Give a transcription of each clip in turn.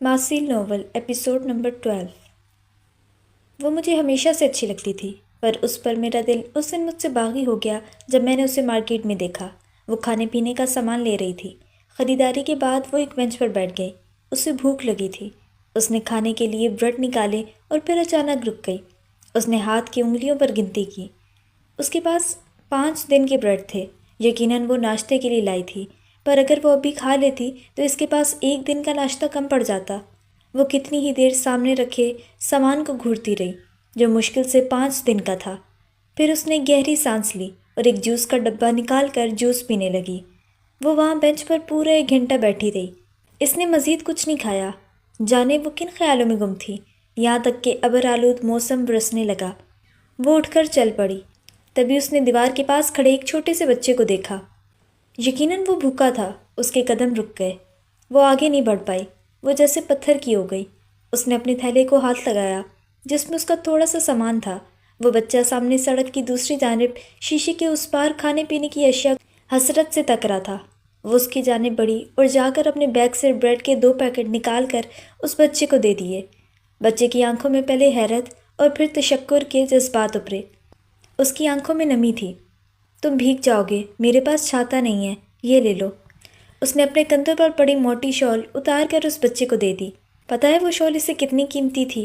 ماسیل novel episode number 12۔ وہ مجھے ہمیشہ سے اچھی لگتی تھی، پر اس پر میرا دل اس دن مجھ سے باغی ہو گیا جب میں نے اسے مارکیٹ میں دیکھا۔ وہ کھانے پینے کا سامان لے رہی تھی۔ خریداری کے بعد وہ ایک بینچ پر بیٹھ گئی۔ اسے بھوک لگی تھی۔ اس نے کھانے کے لیے بریڈ نکالے اور پھر اچانک رک گئی۔ اس نے ہاتھ کی انگلیوں پر گنتی کی۔ اس کے پاس 5 دن کے بریڈ تھے۔ یقیناً وہ ناشتے کے لیے لائی تھی، پر اگر وہ ابھی کھا لیتی تو اس کے پاس 1 دن کا ناشتہ کم پڑ جاتا۔ وہ کتنی ہی دیر سامنے رکھے سامان کو گھورتی رہی جو مشکل سے 5 دن کا تھا۔ پھر اس نے گہری سانس لی اور ایک جوس کا ڈبہ نکال کر جوس پینے لگی۔ وہ وہاں بینچ پر پورا 1 گھنٹہ بیٹھی رہی۔ اس نے مزید کچھ نہیں کھایا۔ جانے وہ کن خیالوں میں گم تھی، یہاں تک کہ ابر آلود موسم برسنے لگا۔ وہ اٹھ کر چل پڑی۔ تبھی اس نے دیوار کے پاس کھڑے ایک چھوٹے سے بچے کو دیکھا۔ یقیناً وہ بھوکا تھا۔ اس کے قدم رک گئے۔ وہ آگے نہیں بڑھ پائی۔ وہ جیسے پتھر کی ہو گئی۔ اس نے اپنے تھیلے کو ہاتھ لگایا جس میں اس کا تھوڑا سا سامان تھا۔ وہ بچہ سامنے سڑک کی دوسری جانب شیشے کے اس پار کھانے پینے کی اشیاء حسرت سے تک رہا تھا۔ وہ اس کی جانب بڑھی اور جا کر اپنے بیگ سے بریڈ کے 2 پیکٹ نکال کر اس بچے کو دے دیے۔ بچے کی آنکھوں میں پہلے حیرت اور پھر تشکر کے جذبات ابھرے۔ اس کی آنکھوں میں نمی تھی۔ تم بھیگ جاؤ گے، میرے پاس چھاتا نہیں ہے، یہ لے لو۔ اس نے اپنے کندھوں پر پڑی موٹی شال اتار کر اس بچے کو دے دی۔ پتہ ہے وہ شال اسے کتنی قیمتی تھی؟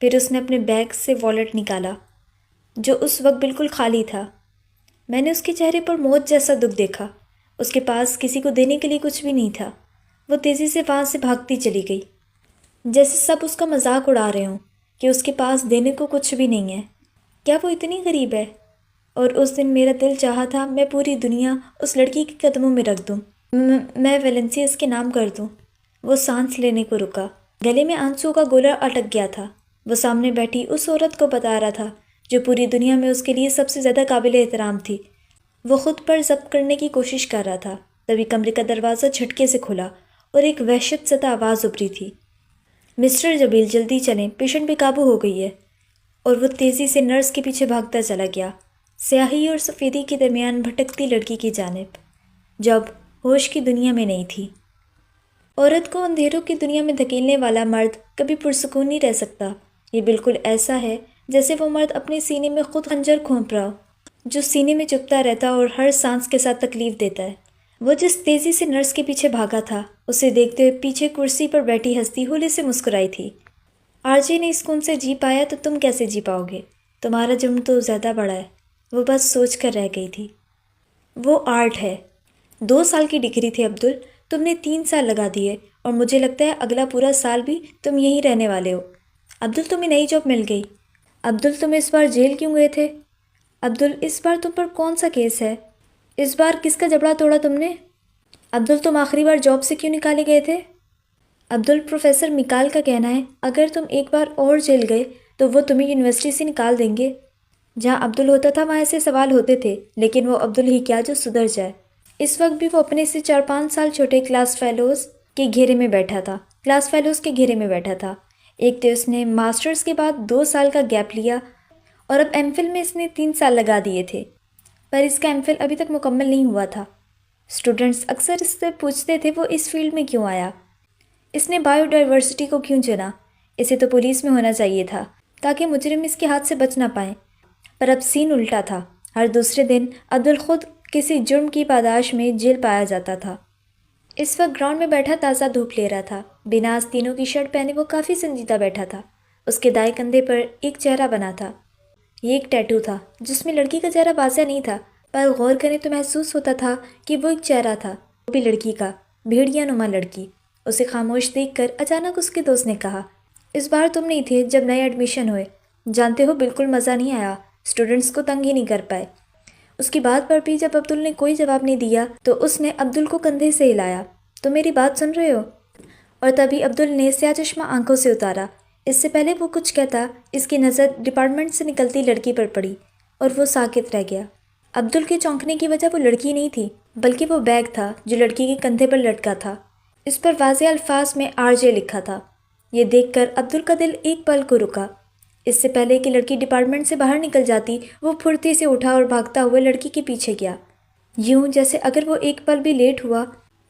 پھر اس نے اپنے بیگ سے والیٹ نکالا جو اس وقت بالکل خالی تھا۔ میں نے اس کے چہرے پر موت جیسا دکھ دیکھا۔ اس کے پاس کسی کو دینے کے لیے کچھ بھی نہیں تھا۔ وہ تیزی سے وہاں سے بھاگتی چلی گئی، جیسے سب اس کا مذاق اڑا رہے ہوں کہ اس کے پاس دینے کو کچھ بھی نہیں ہے۔ کیا وہ اتنی غریب ہے؟ اور اس دن میرا دل چاہا تھا میں پوری دنیا اس لڑکی کے قدموں میں رکھ دوں، میں ویلنسیس کے نام کر دوں۔ وہ سانس لینے کو رکا۔ گلے میں آنسو کا گولا اٹک گیا تھا۔ وہ سامنے بیٹھی اس عورت کو بتا رہا تھا جو پوری دنیا میں اس کے لیے سب سے زیادہ قابل احترام تھی۔ وہ خود پر ضبط کرنے کی کوشش کر رہا تھا، تبھی کمرے کا دروازہ جھٹکے سے کھلا اور ایک وحشت زدہ آواز ابھری تھی، مسٹر جبیل جلدی چلیں، پیشنٹ بے قابو ہو گئی ہے۔ اور وہ تیزی سے نرس کے پیچھے بھاگتا چلا گیا، سیاہی اور سفیدی کے درمیان بھٹکتی لڑکی کی جانب جو اب ہوش کی دنیا میں نہیں تھی۔ عورت کو اندھیروں کی دنیا میں دھکیلنے والا مرد کبھی پرسکون نہیں رہ سکتا۔ یہ بالکل ایسا ہے جیسے وہ مرد اپنے سینے میں خود خنجر کھونپ رہا ہو، جو سینے میں چبھتا رہتا اور ہر سانس کے ساتھ تکلیف دیتا ہے۔ وہ جس تیزی سے نرس کے پیچھے بھاگا تھا، اسے دیکھتے ہوئے پیچھے کرسی پر بیٹھی ہستی ہولے سے مسکرائی تھی۔ آرجے نے اس کون سے جی پایا تو تم کیسے جی پاؤ گے؟ تمہارا جرم تو زیادہ بڑا ہے۔ وہ بس سوچ کر رہ گئی تھی۔ وہ آرٹ ہے۔ 2 سال کی ڈگری تھی عبدل، تم نے 3 سال لگا دیے اور مجھے لگتا ہے اگلا پورا سال بھی تم یہیں رہنے والے ہو۔ عبدل تمہیں نئی جاب مل گئی۔ عبدل تم اس بار جیل کیوں گئے تھے؟ عبدل اس بار تم پر کون سا کیس ہے؟ اس بار کس کا جبڑا توڑا تم نے؟ عبدل تم آخری بار جاب سے کیوں نکالے گئے تھے؟ عبدل پروفیسر میکال کا کہنا ہے اگر تم ایک بار اور جیل گئے تو وہ تمہیں یونیورسٹی سے نکال دیں گے۔ جہاں عبدل ہوتا تھا وہاں ایسے سوال ہوتے تھے، لیکن وہ عبدل ہی کیا جو سدھر جائے۔ اس وقت بھی وہ اپنے سے 4-5 سال چھوٹے کلاس فیلوز کے گھیرے میں بیٹھا تھا۔ ایک تو اس نے ماسٹرز کے بعد 2 سال کا گیپ لیا اور اب ایم فل میں اس نے 3 سال لگا دیے تھے، پر اس کا ایم فل ابھی تک مکمل نہیں ہوا تھا۔ اسٹوڈنٹس اکثر اس سے پوچھتے تھے وہ اس فیلڈ میں کیوں آیا، اس نے بایو ڈائیورسٹی کو کیوں چنا، اسے تو پولیس میں ہونا چاہیے تھا تاکہ مجرم اس کے ہاتھ سے بچ نہ پائیں۔ پر اب سین الٹا تھا۔ ہر دوسرے دن عبدل خود کسی جرم کی پاداش میں جیل پایا جاتا تھا۔ اس وقت گراؤنڈ میں بیٹھا تازہ دھوپ لے رہا تھا۔ بنا آستینوں کی شرٹ پہنے وہ کافی سنجیدہ بیٹھا تھا۔ اس کے دائیں کندھے پر ایک چہرہ بنا تھا۔ یہ ایک ٹیٹو تھا جس میں لڑکی کا چہرہ واضح نہیں تھا، پر غور کریں تو محسوس ہوتا تھا کہ وہ ایک چہرہ تھا، وہ بھی لڑکی کا، بھیڑیا نما لڑکی۔ اسے خاموش دیکھ کر اچانک اس کے دوست نے کہا، اس بار تم نہیں تھے جب نئے ایڈمیشن ہوئے، جانتے ہو بالکل مزہ نہیں آیا، اسٹوڈنٹس کو تنگ ہی نہیں کر پائے۔ اس کی بات پر بھی جب عبدل نے کوئی جواب نہیں دیا تو اس نے عبدل کو کندھے سے ہلایا، تم میری بات سن رہے ہو؟ اور تبھی عبدل نے سیاہ چشمہ آنکھوں سے اتارا۔ اس سے پہلے وہ کچھ کہتا، اس کی نظر ڈپارٹمنٹ سے نکلتی لڑکی پر پڑی اور وہ ساکت رہ گیا۔ عبدل کے چونکنے کی وجہ وہ لڑکی نہیں تھی، بلکہ وہ بیگ تھا جو لڑکی کے کندھے پر لٹکا تھا۔ اس پر واضح الفاظ میں آرجے لکھا تھا۔ یہ دیکھ کر عبدل کا دل ایک پل کو رکا۔ اس سے پہلے کہ لڑکی ڈپارٹمنٹ سے باہر نکل جاتی، وہ پھرتی سے اٹھا اور بھاگتا ہوا لڑکی کے پیچھے گیا، یوں جیسے اگر وہ ایک پل بھی لیٹ ہوا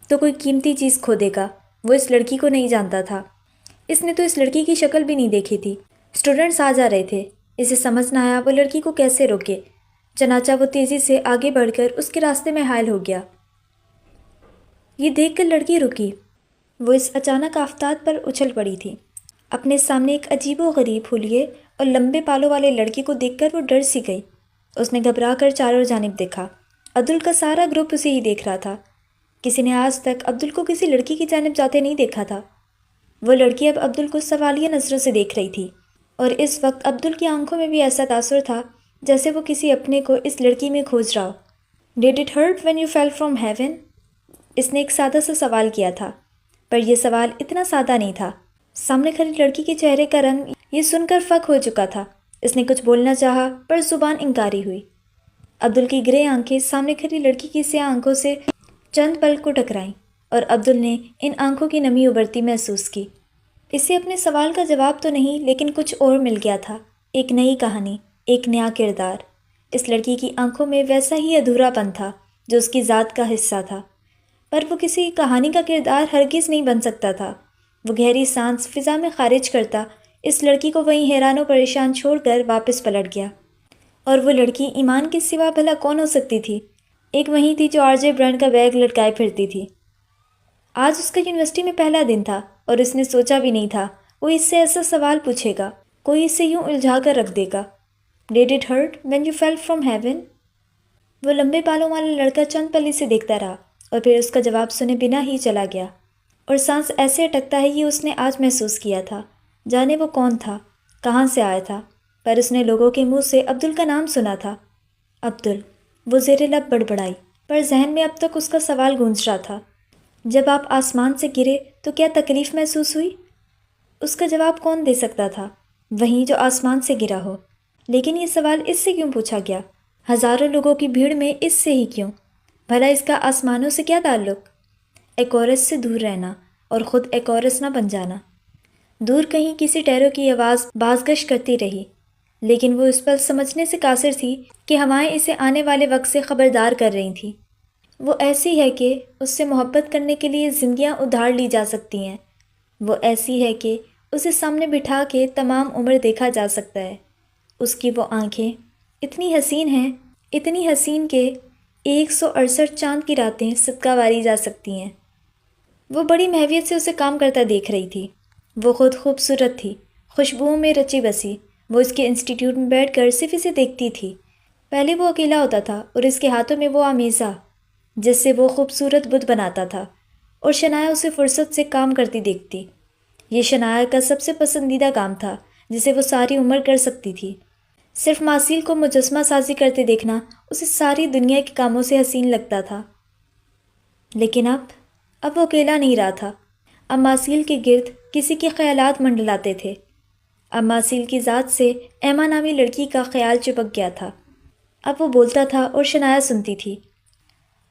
تو کوئی قیمتی چیز کھو دے گا۔ وہ اس لڑکی کو نہیں جانتا تھا۔ اس نے تو اس لڑکی کی شکل بھی نہیں دیکھی تھی۔ اسٹوڈنٹس آ جا رہے تھے، اسے سمجھ نہ آیا وہ لڑکی کو کیسے روکے، چنانچہ وہ تیزی سے آگے بڑھ کر اس کے راستے میں حائل ہو گیا۔ یہ دیکھ کر لڑکی رکی، وہ اس اچانک آفتاب پر اچھل پڑی تھی۔ اپنے سامنے ایک عجیب و غریب حلیے اور لمبے بالوں والے لڑکی کو دیکھ کر وہ ڈر سی گئی۔ اس نے گھبرا کر چاروں جانب دیکھا، عبدل کا سارا گروپ اسے ہی دیکھ رہا تھا۔ کسی نے آج تک عبدل کو کسی لڑکی کی جانب جاتے نہیں دیکھا تھا۔ وہ لڑکی اب عبدل کو سوالیہ نظروں سے دیکھ رہی تھی، اور اس وقت عبدل کی آنکھوں میں بھی ایسا تاثر تھا جیسے وہ کسی اپنے کو اس لڑکی میں کھوج رہا ہو۔ Did it hurt when you fell from heaven؟ اس نے ایک سادہ سا سوال کیا تھا، پر یہ سوال اتنا سادہ نہیں تھا۔ سامنے کھڑی لڑکی کے چہرے کا رنگ یہ سن کر فک ہو چکا تھا۔ اس نے کچھ بولنا چاہا پر زبان انکاری ہوئی۔ عبدل کی گرے آنکھیں سامنے کھڑی لڑکی کی سیاہ آنکھوں سے چند پل کو ٹکرائیں، اور عبدل نے ان آنکھوں کی نمی ابھرتی محسوس کی۔ اسے اپنے سوال کا جواب تو نہیں لیکن کچھ اور مل گیا تھا، ایک نئی کہانی، ایک نیا کردار۔ اس لڑکی کی آنکھوں میں ویسا ہی ادھورا پن تھا جو اس کی ذات کا حصہ تھا، پر وہ کسی کہانی کا کردار ہرگز نہیں بن سکتا تھا۔ وہ گہری سانس فضا میں خارج کرتا اس لڑکی کو وہیں حیران و پریشان چھوڑ کر واپس پلٹ گیا۔ اور وہ لڑکی ایمان کے سوا بھلا کون ہو سکتی تھی؟ ایک وہیں تھی جو RJ برانڈ کا بیگ لٹکائے پھرتی تھی۔ آج اس کا یونیورسٹی میں پہلا دن تھا اور اس نے سوچا بھی نہیں تھا وہ اس سے ایسا سوال پوچھے گا، کوئی اسے یوں الجھا کر رکھ دے گا۔ Did it hurt when you fell from heaven؟ وہ لمبے بالوں والا لڑکا چند پل اسے دیکھتا رہا اور پھر اس کا جواب سنے بنا ہی چلا گیا، اور سانس ایسے اٹکتا ہے یہ اس نے آج محسوس کیا تھا۔ جانے وہ کون تھا، کہاں سے آیا تھا، پر اس نے لوگوں کے منہ سے عبدل کا نام سنا تھا۔ عبدل، وہ زیر لب بڑبڑائی، پر ذہن میں اب تک اس کا سوال گونج رہا تھا، جب آپ آسمان سے گرے تو کیا تکلیف محسوس ہوئی؟ اس کا جواب کون دے سکتا تھا، وہیں جو آسمان سے گرا ہو؟ لیکن یہ سوال اس سے کیوں پوچھا گیا؟ ہزاروں لوگوں کی بھیڑ میں اس سے ہی کیوں؟ بھلا اس کا آسمانوں سے کیا تعلق؟ ایکورس سے دور رہنا اور خود ایکورس نہ بن جانا۔ دور کہیں کسی ٹیرو کی آواز بازگشت کرتی رہی، لیکن وہ اس پر سمجھنے سے قاصر تھی کہ ہوائیں اسے آنے والے وقت سے خبردار کر رہی تھیں۔ وہ ایسی ہے کہ اس سے محبت کرنے کے لیے زندگیاں ادھار لی جا سکتی ہیں۔ وہ ایسی ہے کہ اسے سامنے بٹھا کے تمام عمر دیکھا جا سکتا ہے۔ اس کی وہ آنکھیں اتنی حسین ہیں، اتنی حسین کہ 168 چاند کی راتیں صدقہ واری جا سکتی ہیں۔ وہ بڑی محویت سے اسے کام کرتا دیکھ رہی تھی۔ وہ خود خوبصورت تھی، خوشبوؤں میں رچی بسی۔ وہ اس کے انسٹیٹیوٹ میں بیٹھ کر صرف اسے دیکھتی تھی۔ پہلے وہ اکیلا ہوتا تھا اور اس کے ہاتھوں میں وہ آمیزہ جس سے وہ خوبصورت بت بناتا تھا، اور شنایا اسے فرصت سے کام کرتی دیکھتی۔ یہ شنایا کا سب سے پسندیدہ کام تھا جسے وہ ساری عمر کر سکتی تھی۔ صرف ماسیل کو مجسمہ سازی کرتے دیکھنا اسے ساری دنیا کے کاموں سے حسین لگتا تھا۔ لیکن اب وہ اکیلا نہیں رہا تھا۔ اب ماسیل کے گرد کسی کے خیالات منڈلاتے تھے۔ اب ماسیل کی ذات سے ایما نامی لڑکی کا خیال چپک گیا تھا۔ اب وہ بولتا تھا اور شنایا سنتی تھی،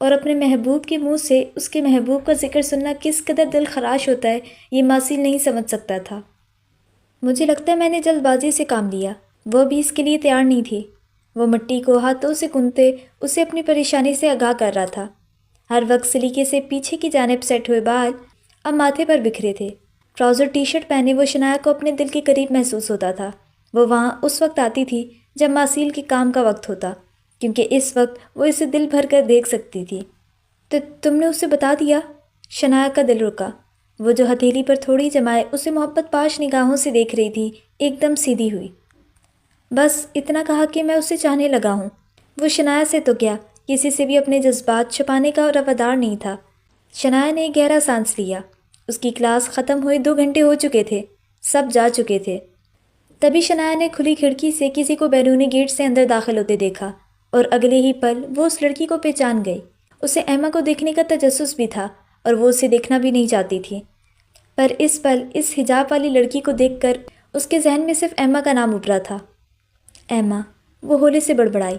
اور اپنے محبوب کے منہ سے اس کے محبوب کا ذکر سننا کس قدر دل خراش ہوتا ہے یہ ماسیل نہیں سمجھ سکتا تھا۔ مجھے لگتا ہے میں نے جلد بازی سے کام لیا۔ وہ بھی اس کے لیے تیار نہیں تھی۔ وہ مٹی کو ہاتھوں سے گونتے اسے اپنی پریشانی سے آگاہ کر رہا تھا۔ ہر وقت سلیقے سے پیچھے کی جانب سیٹ ہوئے بال اب ماتھے پر بکھرے تھے۔ ٹراؤزر ٹی شرٹ پہنے وہ شنایا کو اپنے دل کے قریب محسوس ہوتا تھا۔ وہ وہاں اس وقت آتی تھی جب ماسیل کے کام کا وقت ہوتا، کیونکہ اس وقت وہ اسے دل بھر کر دیکھ سکتی تھی۔ تو تم نے اسے بتا دیا؟ شنایا کا دل رکا۔ وہ جو ہتھیلی پر تھوڑی جمائے اسے محبت پاش نگاہوں سے دیکھ رہی تھی ایک دم سیدھی ہوئی۔ بس اتنا کہا کہ میں اسے چاہنے لگا ہوں۔ وہ شنایا سے تو کیا کسی سے بھی اپنے جذبات چھپانے کا روادار نہیں تھا۔ شنایا نے گہرا سانس لیا۔ اس کی کلاس ختم ہوئے 2 گھنٹے ہو چکے تھے، سب جا چکے تھے۔ تبھی شنایا نے کھلی کھڑکی سے کسی کو بیرونی گیٹ سے اندر داخل ہوتے دیکھا، اور اگلے ہی پل وہ اس لڑکی کو پہچان گئی۔ اسے ایما کو دیکھنے کا تجسس بھی تھا اور وہ اسے دیکھنا بھی نہیں چاہتی تھی، پر اس پل اس حجاب والی لڑکی کو دیکھ کر اس کے ذہن میں صرف ایما کا نام ابھرا تھا۔ ایما، وہ ہولے سے بڑبڑائی۔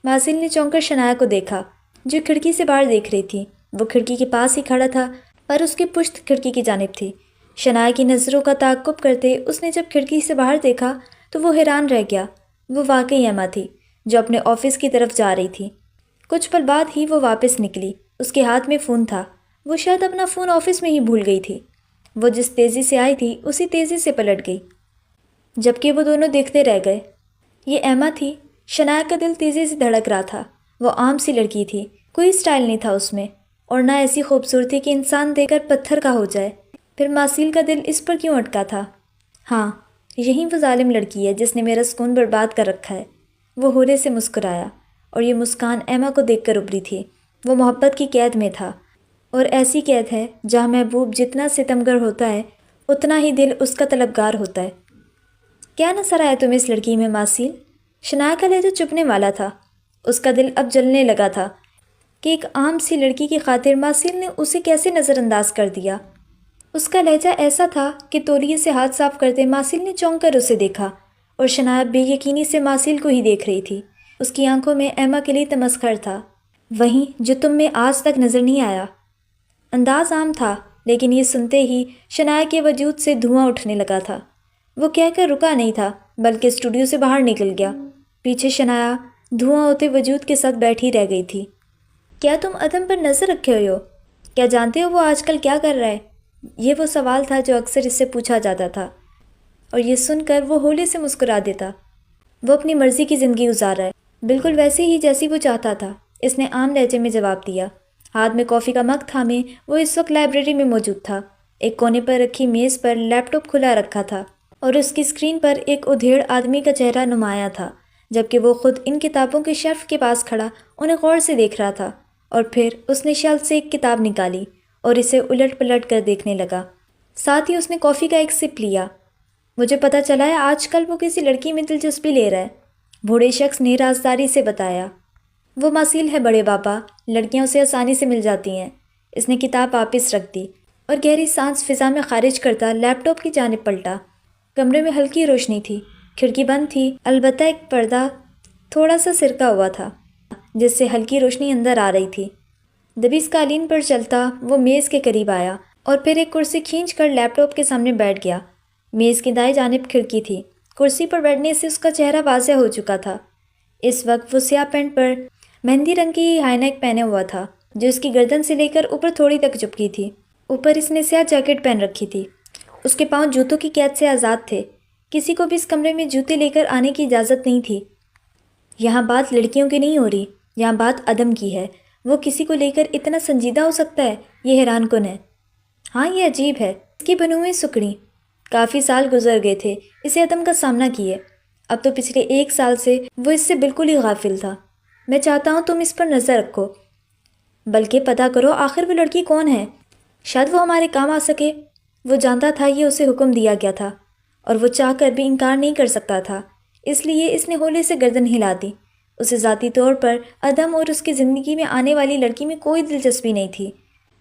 ماسیل نے چونک کر شنایا کو دیکھا جو کھڑکی سے باہر دیکھ رہی تھی۔ وہ کھڑکی کے پاس ہی کھڑا تھا پر اس کی پشت کھڑکی کی جانب تھی۔ شنایا کی نظروں کا تعاقب کرتے اس نے جب کھڑکی سے باہر دیکھا تو وہ حیران رہ گیا۔ وہ واقعی ایما تھی جو اپنے آفس کی طرف جا رہی تھی۔ کچھ پل بعد ہی وہ واپس نکلی۔ اس کے ہاتھ میں فون تھا۔ وہ شاید اپنا فون آفس میں ہی بھول گئی تھی۔ وہ جس تیزی سے آئی تھی اسی تیزی سے پلٹ گئی، جبکہ وہ دونوں دیکھتے رہ گئے۔ یہ ایما تھی۔ شنایا کا دل تیزی سے دھڑک رہا تھا۔ وہ عام سی لڑکی تھی، کوئی سٹائل نہیں تھا اس میں، اور نہ ایسی خوبصورتی کہ انسان دیکھ کر پتھر کا ہو جائے۔ پھر ماسیل کا دل اس پر کیوں اٹکا تھا؟ ہاں، یہی وہ ظالم لڑکی ہے جس نے میرا سکون برباد کر رکھا ہے۔ وہ ہولے سے مسکرایا، اور یہ مسکان ایما کو دیکھ کر ابھری تھی۔ وہ محبت کی قید میں تھا، اور ایسی قید ہے جہاں محبوب جتنا ستمگر ہوتا ہے اتنا ہی دل اس کا طلبگار ہوتا ہے۔ کیا نظر آیا تمہیں اس لڑکی میں ماسیل؟ شنایا کا لہجہ چبھنے والا تھا۔ اس کا دل اب جلنے لگا تھا کہ ایک عام سی لڑکی کی خاطر ماسیل نے اسے کیسے نظر انداز کر دیا۔ اس کا لہجہ ایسا تھا کہ تولیے سے ہاتھ صاف کرتے ماسیل نے چونک کر اسے دیکھا، اور شنایا بے یقینی سے ماسیل کو ہی دیکھ رہی تھی۔ اس کی آنکھوں میں ایما کے لیے تمسخر تھا، وہیں جو تم میں آج تک نظر نہیں آیا۔ انداز عام تھا، لیکن یہ سنتے ہی شنایا کے وجود سے دھواں اٹھنے لگا تھا۔ وہ کہہ کر رکا نہیں تھا، بلکہ اسٹوڈیو سے باہر نکل گیا۔ پیچھے شنایا دھواں ہوتے وجود کے ساتھ بیٹھی رہ گئی تھی۔ کیا تم ادم پر نظر رکھے ہوئے ہو؟ کیا جانتے ہو وہ آج کل کیا کر رہا ہے؟ یہ وہ سوال تھا جو اکثر اس سے پوچھا جاتا تھا، اور یہ سن کر وہ ہولے سے مسکرا دیتا۔ وہ اپنی مرضی کی زندگی گزار رہا ہے، بالکل ویسے ہی جیسی وہ چاہتا تھا، اس نے عام لہجے میں جواب دیا۔ ہاتھ میں کافی کا مگ تھامے وہ اس وقت لائبریری میں موجود تھا۔ ایک کونے پر رکھی میز پر لیپ ٹاپ کھلا رکھا تھا، اور اس کی اسکرین پر ایک ادھیڑ آدمی کا چہرہ نمایاں تھا، جبکہ وہ خود ان کتابوں کے شیلف کے پاس کھڑا انہیں غور سے دیکھ رہا تھا۔ اور پھر اس نے شیلف سے ایک کتاب نکالی اور اسے الٹ پلٹ کر دیکھنے لگا۔ ساتھ ہی اس نے کافی کا ایک سپ لیا۔ مجھے پتہ چلا ہے آج کل وہ کسی لڑکی میں دلچسپی لے رہا ہے، بوڑھے شخص نے رازداری سے بتایا۔ وہ ماسیل ہے بڑے بابا، لڑکیاں اسے آسانی سے مل جاتی ہیں۔ اس نے کتاب واپس رکھ دی اور گہری سانس فضا میں خارج کرتا لیپ ٹاپ کی جانب پلٹا۔ کمرے میں ہلکی روشنی تھی، کھڑکی بند تھی، البتہ ایک پردہ تھوڑا سا سرکا ہوا تھا جس سے ہلکی روشنی اندر آ رہی تھی۔ دبیس قالین پر چلتا وہ میز کے قریب آیا اور پھر ایک کرسی کھینچ کر لیپ ٹاپ کے سامنے بیٹھ گیا۔ میز کی دائیں جانب کھڑکی تھی۔ کرسی پر بیٹھنے سے اس کا چہرہ واضح ہو چکا تھا۔ اس وقت وہ سیاہ پینٹ پر مہندی رنگ کی ہائی نیک پہنے ہوا تھا جو اس کی گردن سے لے کر اوپر تھوڑی تک چپکی تھی۔ اوپر اس نے سیاہ جیکٹ پہن رکھی تھی۔ اس کے پاؤں جوتوں کی قید سے آزاد تھے۔ کسی کو بھی اس کمرے میں جوتے لے کر آنے کی اجازت نہیں تھی۔ یہاں بات لڑکیوں کی نہیں ہو رہی، یہاں بات عدم کی ہے۔ وہ کسی کو لے کر اتنا سنجیدہ ہو سکتا ہے، یہ حیران کن ہے۔ ہاں، یہ عجیب ہے۔ اس کی بنو ہوئی سکڑی۔ کافی سال گزر گئے تھے اسے عدم کا سامنا کیے۔ اب تو پچھلے 1 سال سے وہ اس سے بالکل ہی غافل تھا۔ میں چاہتا ہوں تم اس پر نظر رکھو، بلکہ پتہ کرو آخر وہ لڑکی کون ہے، شاید وہ ہمارے کام آ سکے۔ وہ جانتا تھا یہ اسے حکم دیا گیا تھا، اور وہ چاہ کر بھی انکار نہیں کر سکتا تھا، اس لیے اس نے ہولے سے گردن ہلا دی۔ اسے ذاتی طور پر عدم اور اس کی زندگی میں آنے والی لڑکی میں کوئی دلچسپی نہیں تھی،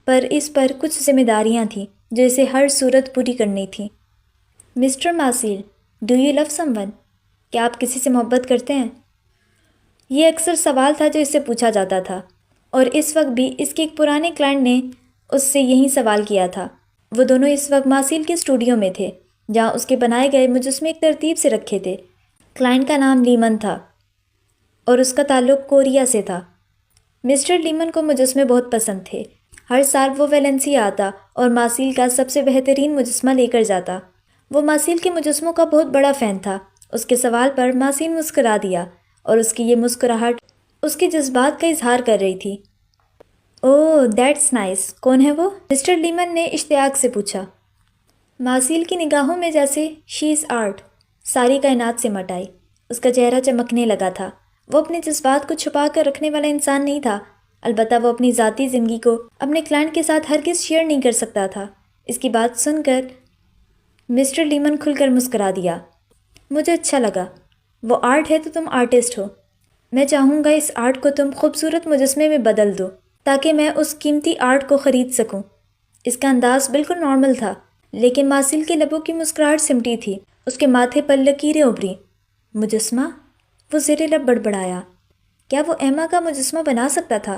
پر اس پر کچھ ذمہ داریاں تھیں جو اسے ہر صورت پوری کرنی تھیں۔ مسٹر ماسیل، do you love someone? کیا آپ کسی سے محبت کرتے ہیں؟ یہ اکثر سوال تھا جو اس سے پوچھا جاتا تھا، اور اس وقت بھی اس کے ایک پرانے کلائنٹ نے اس سے یہی سوال کیا تھا۔ وہ دونوں اس وقت ماسیل کے اسٹوڈیو میں تھے، جہاں اس کے بنائے گئے مجسمے ایک ترتیب سے رکھے تھے۔ کلائنٹ کا نام لیمن تھا اور اس کا تعلق کوریا سے تھا۔ مسٹر لیمن کو مجسمے بہت پسند تھے۔ ہر سال وہ ویلنسیا آتا اور ماسیل کا سب سے بہترین مجسمہ لے کر جاتا۔ وہ ماسیل کے مجسموں کا بہت بڑا فین تھا۔ اس کے سوال پر ماسیل مسکرا دیا، اور اس کی یہ مسکراہٹ اس کے جذبات کا اظہار کر رہی تھی۔ اوہ، دیٹس نائس۔ کون ہے وہ؟ مسٹر لیمن نے اشتیاق سے پوچھا۔ ماسیل کی نگاہوں میں جیسے شی از آرٹ ساری کائنات سے مٹ آئی۔ اس کا چہرہ چمکنے لگا تھا۔ وہ اپنے جذبات کو چھپا کر رکھنے والا انسان نہیں تھا، البتہ وہ اپنی ذاتی زندگی کو اپنے کلائنٹ کے ساتھ ہرگز شیئر نہیں کر سکتا تھا۔ اس کی بات سن کر مسٹر لیمن کھل کر مسکرا دیا۔ مجھے اچھا لگا۔ وہ آرٹ ہے تو تم آرٹسٹ ہو۔ میں چاہوں گا اس آرٹ کو تم خوبصورت مجسمے میں بدل دو تاکہ میں اس قیمتی آرٹ کو خرید سکوں۔ اس کا انداز بالکل نارمل تھا، لیکن ماسیل کے لبوں کی مسکراہٹ سمٹی تھی۔ اس کے ماتھے پر لکیریں ابھری۔ مجسمہ؟ وہ زیر لب بڑبڑایا۔ کیا وہ ایما کا مجسمہ بنا سکتا تھا؟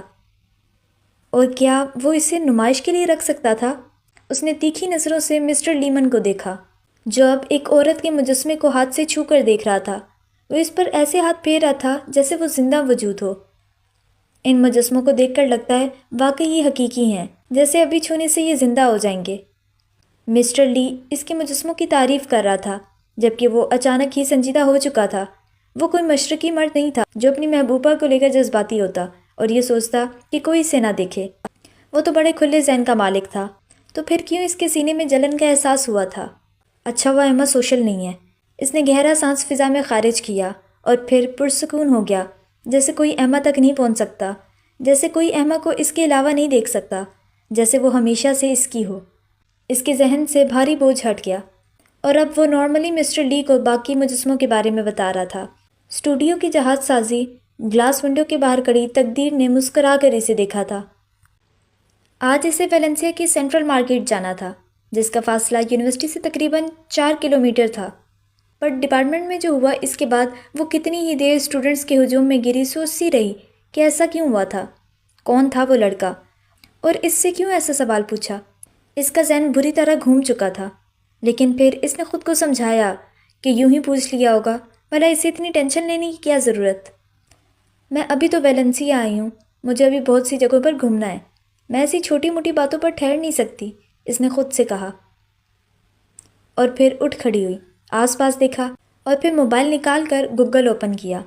اور کیا وہ اسے نمائش کے لیے رکھ سکتا تھا؟ اس نے تیکھی نظروں سے مسٹر لیمن کو دیکھا، جو اب ایک عورت کے مجسمے کو ہاتھ سے چھو کر دیکھ رہا تھا۔ وہ اس پر ایسے ہاتھ پھیر رہا تھا جیسے وہ زندہ وجود ہو۔ ان مجسموں کو دیکھ کر لگتا ہے واقعی یہ حقیقی ہیں، جیسے ابھی چھونے سے یہ زندہ ہو جائیں گے۔ مسٹر لی اس کے مجسموں کی تعریف کر رہا تھا، جبکہ وہ اچانک ہی سنجیدہ ہو چکا تھا۔ وہ کوئی مشرقی مرد نہیں تھا جو اپنی محبوبہ کو لے کر جذباتی ہوتا اور یہ سوچتا کہ کوئی اسے نہ دیکھے۔ وہ تو بڑے کھلے ذہن کا مالک تھا، تو پھر کیوں اس کے سینے میں جلن کا احساس ہوا تھا؟ اچھا وہ ایما سوشل نہیں ہے۔ اس نے گہرا سانس فضا میں خارج کیا اور پھر پرسکون ہو گیا، جیسے کوئی ایما تک نہیں پہنچ سکتا، جیسے کوئی ایما کو اس کے علاوہ نہیں دیکھ سکتا، جیسے وہ ہمیشہ سے اس کی ہو۔ اس کے ذہن سے بھاری بوجھ ہٹ گیا اور اب وہ نارملی مسٹر لی کو باقی مجسموں کے بارے میں بتا رہا تھا۔ اسٹوڈیو کی جہاز سازی گلاس ونڈو کے باہر کھڑی تقدیر نے مسکرا کر اسے دیکھا تھا۔ آج اسے ویلنسیا کی سینٹرل مارکیٹ جانا تھا، جس کا فاصلہ یونیورسٹی سے تقریباً 4 کلومیٹر تھا۔ پر ڈپارٹمنٹ میں جو ہوا اس کے بعد وہ کتنی ہی دیر اسٹوڈنٹس کے ہجوم میں گری سوچتی رہی کہ ایسا کیوں ہوا تھا، کون تھا وہ لڑکا، اور اس سے کیوں ایسا سوال پوچھا۔ اس کا ذہن بری طرح گھوم چکا تھا، لیکن پھر اس نے خود کو سمجھایا کہ یوں ہی پوچھ لیا ہوگا، بھلا اسے اتنی ٹینشن لینے کی کیا ضرورت۔ میں ابھی تو ویلنسیا آئی ہوں، مجھے ابھی بہت سی جگہوں پر گھومنا ہے، میں ایسی چھوٹی موٹی باتوں پر ٹھہر نہیں سکتی، اس نے خود سے کہا، اور پھر اٹھ کھڑی ہوئی، آس پاس دیکھا اور پھر موبائل نکال کر گوگل اوپن کیا۔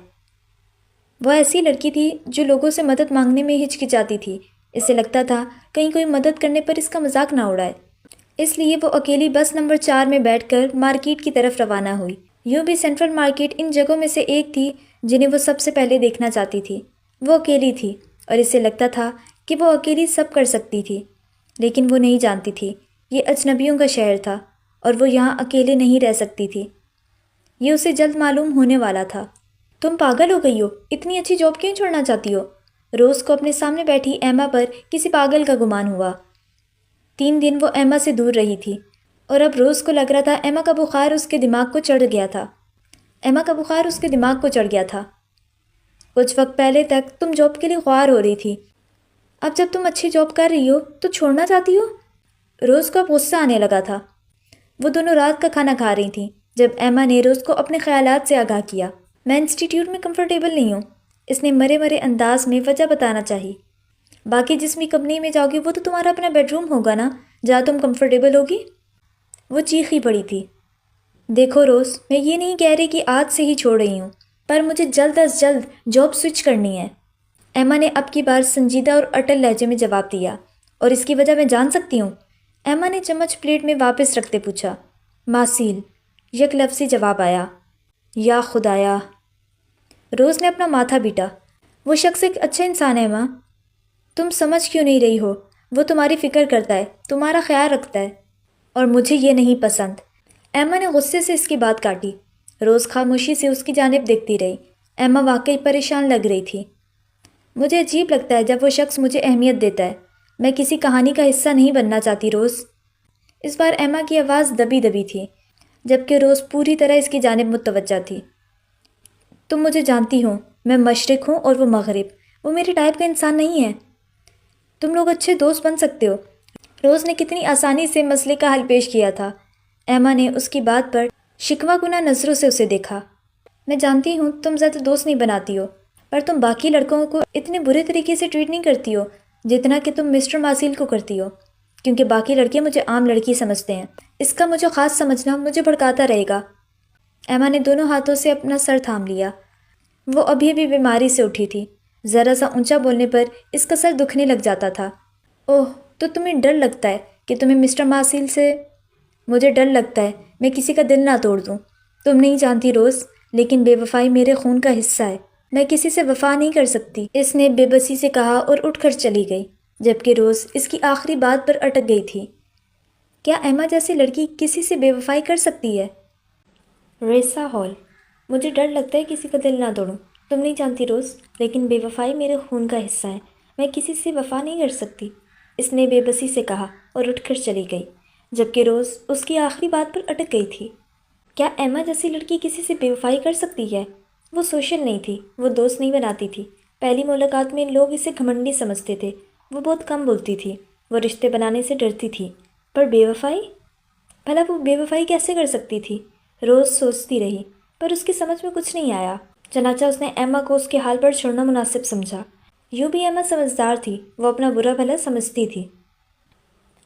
وہ ایسی لڑکی تھی جو لوگوں سے مدد مانگنے میں ہچکچاتی تھی۔ اسے لگتا تھا کہیں کوئی مدد کرنے پر اس کا مذاق نہ اڑائے، اس لیے وہ اکیلی بس نمبر 4 میں بیٹھ کر مارکیٹ کی طرف روانہ ہوئی۔ یوں بھی سینٹرل مارکیٹ ان جگہوں میں سے ایک تھی جنہیں وہ سب سے پہلے دیکھنا چاہتی تھی۔ وہ اکیلی تھی اور اسے لگتا تھا کہ وہ اکیلی سب کر سکتی تھی، لیکن وہ نہیں جانتی تھی یہ اجنبیوں کا شہر تھا اور وہ یہاں اکیلے نہیں رہ سکتی تھی۔ یہ اسے جلد معلوم ہونے والا تھا۔ تم پاگل ہو گئی ہو، اتنی اچھی جاب کیوں چھوڑنا چاہتی ہو؟ روز کو اپنے سامنے بیٹھی ایما پر کسی پاگل کا گمان ہوا۔ 3 دن وہ ایما سے دور رہی تھی اور اب روز کو لگ رہا تھا ایما کا بخار اس کے دماغ کو چڑھ گیا تھا۔ ایما کا بخار اس کے دماغ کو چڑھ گیا تھا۔ کچھ وقت پہلے تک تم جاب کے لیے خوار ہو رہی تھی، اب جب تم اچھی جاب کر رہی ہو تو چھوڑنا چاہتی ہو؟ روز کو اب غصہ آنے لگا تھا۔ وہ دونوں رات کا کھانا کھا رہی تھیں جب ایما نے روز کو اپنے خیالات سے آگاہ کیا۔ میں انسٹیٹیوٹ میں کمفرٹیبل نہیں ہوں، اس نے مرے مرے انداز میں وجہ بتانا چاہی۔ باقی جس بھی کمپنی میں جاؤ گی وہ تو تمہارا اپنا بیڈ روم ہوگا نا، جہاں تم کمفرٹیبل ہوگی۔ وہ چیخی پڑی تھی۔ دیکھو روز، میں یہ نہیں کہہ رہی کہ آج سے ہی چھوڑ رہی ہوں، پر مجھے جلد از جلد جاب سوئچ کرنی ہے۔ ایما نے اب کی بار سنجیدہ اور اٹل لہجے میں جواب دیا، اور اس کی وجہ میں جان سکتی ہوں؟ ایما نے چمچ پلیٹ میں واپس رکھتے پوچھا۔ ماسیل، یک لفظی جواب آیا۔ یا خدایا! روز نے اپنا ماتھا بیٹا۔ وہ شخص ایک اچھا انسان ہے ماں، تم سمجھ کیوں نہیں رہی ہو؟ وہ تمہاری فکر کرتا ہے، تمہارا خیال رکھتا ہے، اور مجھے یہ نہیں پسند۔ ایما نے غصے سے اس کی بات کاٹی۔ روز خاموشی سے اس کی جانب دیکھتی رہی۔ ایما واقعی پریشان لگ رہی تھی۔ مجھے عجیب لگتا ہے جب وہ شخص مجھے اہمیت دیتا ہے، میں کسی کہانی کا حصہ نہیں بننا چاہتی روز۔ اس بار ایما کی آواز دبی دبی تھی، جبکہ روز پوری طرح اس کی جانب متوجہ تھی۔ تم مجھے جانتی ہو، میں مشرق ہوں اور وہ مغرب، وہ میرے ٹائپ کا انسان نہیں ہے۔ تم لوگ اچھے دوست بن سکتے ہو۔ روز نے کتنی آسانی سے مسئلے کا حل پیش کیا تھا۔ ایما نے اس کی بات پر شکوہ گنا نظروں سے اسے دیکھا۔ میں جانتی ہوں تم زیادہ دوست نہیں بناتی ہو، پر تم باقی لڑکوں کو اتنے برے طریقے سے ٹریٹ نہیں کرتی ہو جتنا کہ تم مسٹر ماسیل کو کرتی ہو، کیونکہ باقی لڑکے مجھے عام لڑکی سمجھتے ہیں۔ اس کا مجھے خاص سمجھنا مجھے بھڑکاتا رہے گا۔ ایما نے دونوں ہاتھوں سے اپنا سر تھام لیا۔ وہ ابھی بھی بیماری سے اٹھی تھی، ذرا سا اونچا بولنے پر اس کا سر دکھنے لگ جاتا تھا۔ اوہ، تو تمہیں ڈر لگتا ہے کہ تمہیں مسٹر ماسیل سے؟ مجھے ڈر لگتا ہے میں کسی کا دل نہ توڑ دوں۔ تم نہیں جانتی روز، لیکن بے وفائی میرے خون کا حصہ ہے، میں کسی سے وفا نہیں کر سکتی، اس نے بے بسی سے کہا اور اٹھ کر چلی گئی، جبکہ روز اس کی آخری بات پر اٹک گئی تھی۔ کیا ایما جیسی لڑکی کسی سے بے وفائی کر سکتی ہے؟ ریسا ہال، مجھے ڈر لگتا ہے کسی کا دل نہ توڑوں۔ تم نہیں جانتی روز، لیکن بے وفائی میرے خون کا حصہ ہے، میں کسی سے وفا نہیں کر سکتی، اس نے بے بسی سے کہا اور اٹھ کر چلی گئی، جبکہ روز اس کی آخری بات پر اٹک گئی تھی۔ کیا ایما جیسی لڑکی کسی سے بے وفائی کر سکتی ہے؟ وہ سوشل نہیں تھی، وہ دوست نہیں بناتی تھی، پہلی ملاقات میں لوگ اسے گھمنڈی سمجھتے تھے، وہ بہت کم بولتی تھی، وہ رشتے بنانے سے ڈرتی تھی، پر بے وفائی؟ بھلا وہ بے وفائی کیسے کر سکتی تھی؟ روز سوچتی رہی، پر اس کی سمجھ میں کچھ نہیں آیا، چنانچہ اس نے ایما کو اس کے حال پر چھوڑنا مناسب سمجھا۔ یوں بھی ایما سمجھدار تھی، وہ اپنا برا بھلا سمجھتی تھی۔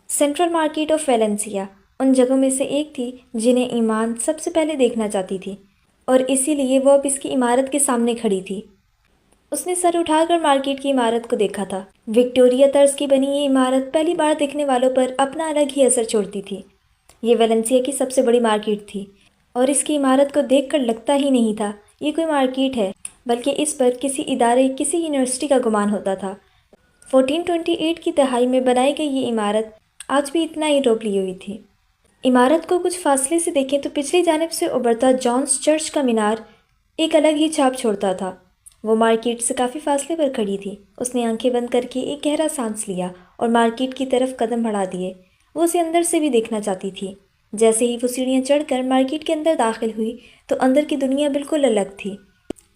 سینٹرل مارکیٹ آف ویلنسیا ان جگہوں میں سے ایک تھی جنہیں ایمان سب سے پہلے دیکھنا چاہتی تھی، اور اسی لیے وہ اب اس کی عمارت کے سامنے کھڑی تھی۔ اس نے سر اٹھا کر مارکیٹ کی عمارت کو دیکھا تھا۔ وکٹوریہ طرز کی بنی یہ عمارت پہلی بار دیکھنے والوں پر اپنا الگ ہی اثر چھوڑتی تھی۔ یہ ویلنسیا کی سب سے بڑی مارکیٹ تھی، اور اس کی عمارت کو دیکھ کر لگتا ہی نہیں تھا یہ کوئی مارکیٹ ہے، بلکہ اس پر کسی ادارے، کسی یونیورسٹی کا گمان ہوتا تھا۔ 1428 کی دہائی میں بنائی گئی یہ عمارت آج بھی اتنا ہی روپ لی ہوئی تھی۔ عمارت کو کچھ فاصلے سے دیکھیں تو پچھلی جانب سے ابھرتا جانس چرچ کا مینار ایک الگ ہی چھاپ چھوڑتا تھا۔ وہ مارکیٹ سے کافی فاصلے پر کھڑی تھی۔ اس نے آنکھیں بند کر کے ایک گہرا سانس لیا اور مارکیٹ کی طرف قدم بڑھا دیے۔ وہ اسے اندر سے بھی دیکھنا چاہتی تھی۔ جیسے ہی وہ سیڑھیاں چڑھ کر مارکیٹ کے اندر داخل ہوئی تو اندر کی دنیا بالکل الگ تھی۔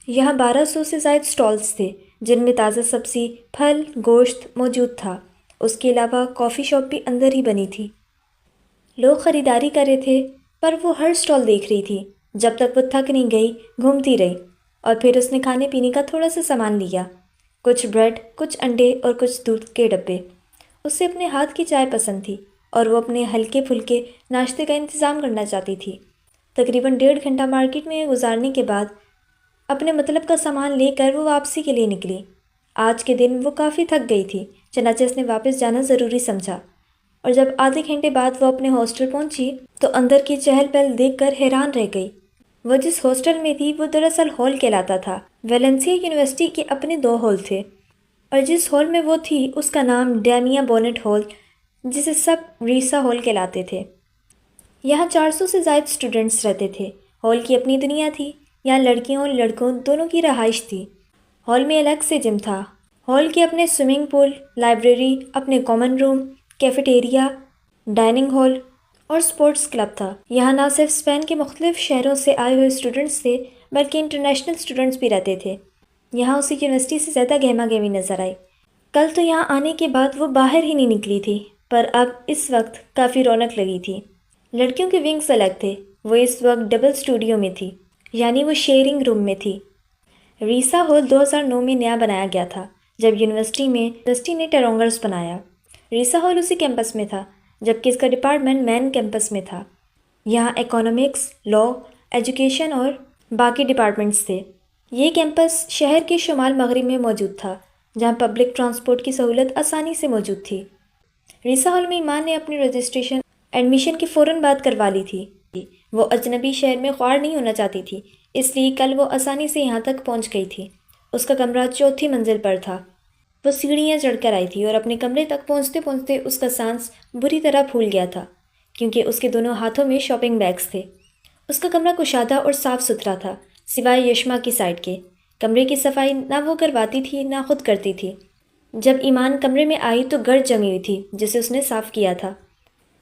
یہاں 1200 سے زائد سٹالز تھے جن میں تازہ سبزی، پھل، گوشت موجود تھا۔ اس کے علاوہ کافی شاپ بھی اندر ہی بنی تھی۔ لوگ خریداری کر رہے تھے، پر وہ ہر سٹال دیکھ رہی تھی جب تک وہ تھک نہیں گئی، گھومتی رہی۔ اور پھر اس نے کھانے پینے کا تھوڑا سا سامان لیا، کچھ بریڈ، کچھ انڈے اور کچھ دودھ کے ڈبے۔ اسے اپنے ہاتھ کی چائے پسند تھی اور وہ اپنے ہلکے پھلکے ناشتے کا انتظام کرنا چاہتی تھی۔ تقریباً 1.5 گھنٹہ مارکیٹ میں گزارنے کے بعد اپنے مطلب کا سامان لے کر وہ واپسی کے لیے نکلی۔ آج کے دن وہ کافی تھک گئی تھی، چنانچہ اس نے واپس جانا ضروری سمجھا، اور جب آدھے گھنٹے بعد وہ اپنے ہاسٹل پہنچی تو اندر کی چہل پہل دیکھ کر حیران رہ گئی۔ وہ جس ہاسٹل میں تھی وہ دراصل ہال کہلاتا تھا۔ ویلنسیا یونیورسٹی کے اپنے 2 ہال تھے، اور جس ہال میں وہ تھی اس کا نام ڈیمیا بونٹ ہال، جسے سب ریسا ہال کہلاتے تھے۔ یہاں 400 سے زائد اسٹوڈنٹس رہتے تھے۔ ہال کی اپنی دنیا تھی، یہاں لڑکیوں اور لڑکوں دونوں کی رہائش تھی۔ ہال میں الگ سے جم تھا، ہال کے اپنے سوئمنگ پول، لائبریری، اپنے کامن روم، کیفیٹیریا، ڈائننگ ہال اور سپورٹس کلب تھا۔ یہاں نہ صرف اسپین کے مختلف شہروں سے آئے ہوئے اسٹوڈنٹس تھے بلکہ انٹرنیشنل اسٹوڈنٹس بھی رہتے تھے۔ یہاں اسے یونیورسٹی سے زیادہ گہما گہمی نظر آئی۔ کل تو یہاں آنے کے بعد وہ باہر ہی نہیں نکلی تھی، پر اب اس وقت کافی رونق لگی تھی۔ لڑکیوں کے ونگز الگ تھے، وہ اس وقت ڈبل اسٹوڈیو میں تھی، یعنی وہ شیئرنگ روم میں تھی۔ ریسا ہال 2009 میں نیا بنایا گیا تھا جب یونیورسٹی نے ٹیرونگرز بنایا۔ ریسا ہال اسی کیمپس میں تھا جبکہ اس کا ڈپارٹمنٹ مین کیمپس میں تھا۔ یہاں اکنامکس، لا، ایجوکیشن اور باقی ڈپارٹمنٹس تھے۔ یہ کیمپس شہر کے شمال مغرب میں موجود تھا جہاں پبلک ٹرانسپورٹ کی سہولت آسانی سے موجود تھی۔ ریسا ہال میں ایمان نے اپنی رجسٹریشن ایڈمیشن کے فوراً بعد کروا لی تھی۔ وہ اجنبی شہر میں خوار نہیں ہونا چاہتی تھی، اس لیے کل وہ آسانی سے یہاں تک پہنچ گئی تھی۔ اس کا کمرہ 4تھی منزل پر تھا۔ وہ سیڑھیاں چڑھ کر آئی تھی اور اپنے کمرے تک پہنچتے پہنچتے اس کا سانس بری طرح پھول گیا تھا کیونکہ اس کے دونوں ہاتھوں میں شاپنگ بیگز تھے۔ اس کا کمرہ کشادہ اور صاف ستھرا تھا سوائے یشما کی سائڈ کے۔ کمرے کی صفائی نہ وہ کرواتی تھی نہ خود کرتی تھی۔ جب ایمان کمرے میں آئی تو گرد جمی ہوئی تھی جسے اس نے صاف کیا تھا۔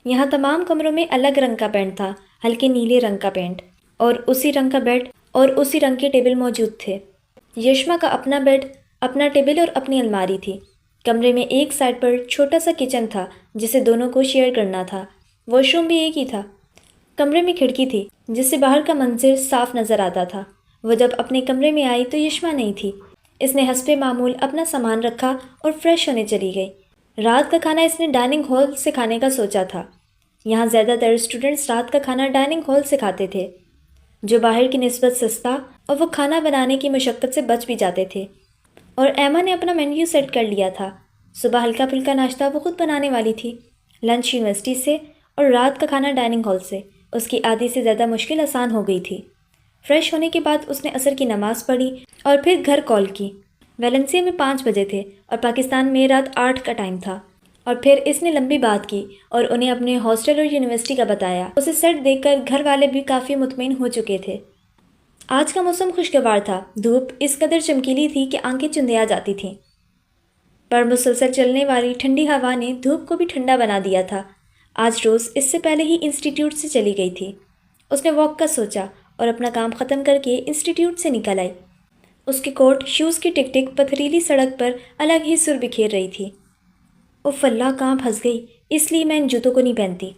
یہاں تمام کمروں میں الگ رنگ کا پینٹ تھا، ہلکے نیلے رنگ کا پینٹ، اور اسی رنگ کا بیڈ اور اسی رنگ کے ٹیبل موجود تھے۔ یشما کا اپنا بیڈ، اپنا ٹیبل اور اپنی الماری تھی۔ کمرے میں ایک سائڈ پر چھوٹا سا کچن تھا جسے دونوں کو شیئر کرنا تھا۔ واش روم بھی ایک ہی تھا۔ کمرے میں کھڑکی تھی جس سے باہر کا منظر صاف نظر آتا تھا۔ وہ جب اپنے کمرے میں آئی تو یشما نہیں تھی۔ اس نے حسب معمول اپنا سامان رکھا اور فریش ہونے چلی گئی۔ رات کا کھانا اس نے ڈائننگ ہال سے کھانے کا سوچا تھا۔ یہاں زیادہ تر اسٹوڈنٹس رات کا کھانا ڈائننگ ہال سے کھاتے تھے جو باہر کی نسبت سستا، اور وہ کھانا بنانے کی مشقت سے بچ بھی جاتے تھے۔ اور ایما نے اپنا مینیو سیٹ کر لیا تھا۔ صبح ہلکا پھلکا ناشتہ وہ خود بنانے والی تھی، لنچ یونیورسٹی سے اور رات کا کھانا ڈائننگ ہال سے۔ اس کی آدھی سے زیادہ مشکل آسان ہو گئی تھی۔ فریش ہونے کے بعد اس نے عصر کی نماز پڑھی اور پھر گھر کال کی۔ ویلنسیا میں 5 بجے تھے اور پاکستان میں رات 8 کا ٹائم تھا۔ اور پھر اس نے لمبی بات کی اور انہیں اپنے ہاسٹل اور یونیورسٹی کا بتایا۔ اسے سیٹ دیکھ کر گھر والے بھی کافی مطمئن ہو چکے تھے۔ آج کا موسم خوشگوار تھا۔ دھوپ اس قدر چمکیلی تھی کہ آنکھیں چندیا جاتی تھیں، پر مسلسل چلنے والی ٹھنڈی ہوا نے دھوپ کو بھی ٹھنڈا بنا دیا تھا۔ آج روز اس سے پہلے ہی انسٹیٹیوٹ سے چلی گئی تھی۔ اس نے واک کا سوچا اور اپنا کام ختم کر کے انسٹیٹیوٹ سے نکل آئی۔ اس کے کوٹ، شوز کی ٹک ٹک پتھریلی سڑک پر الگ ہی سر بکھیر رہی تھی۔ اف اللہ، کہاں پھنس گئی، اس لیے میں ان جوتوں کو نہیں پہنتی۔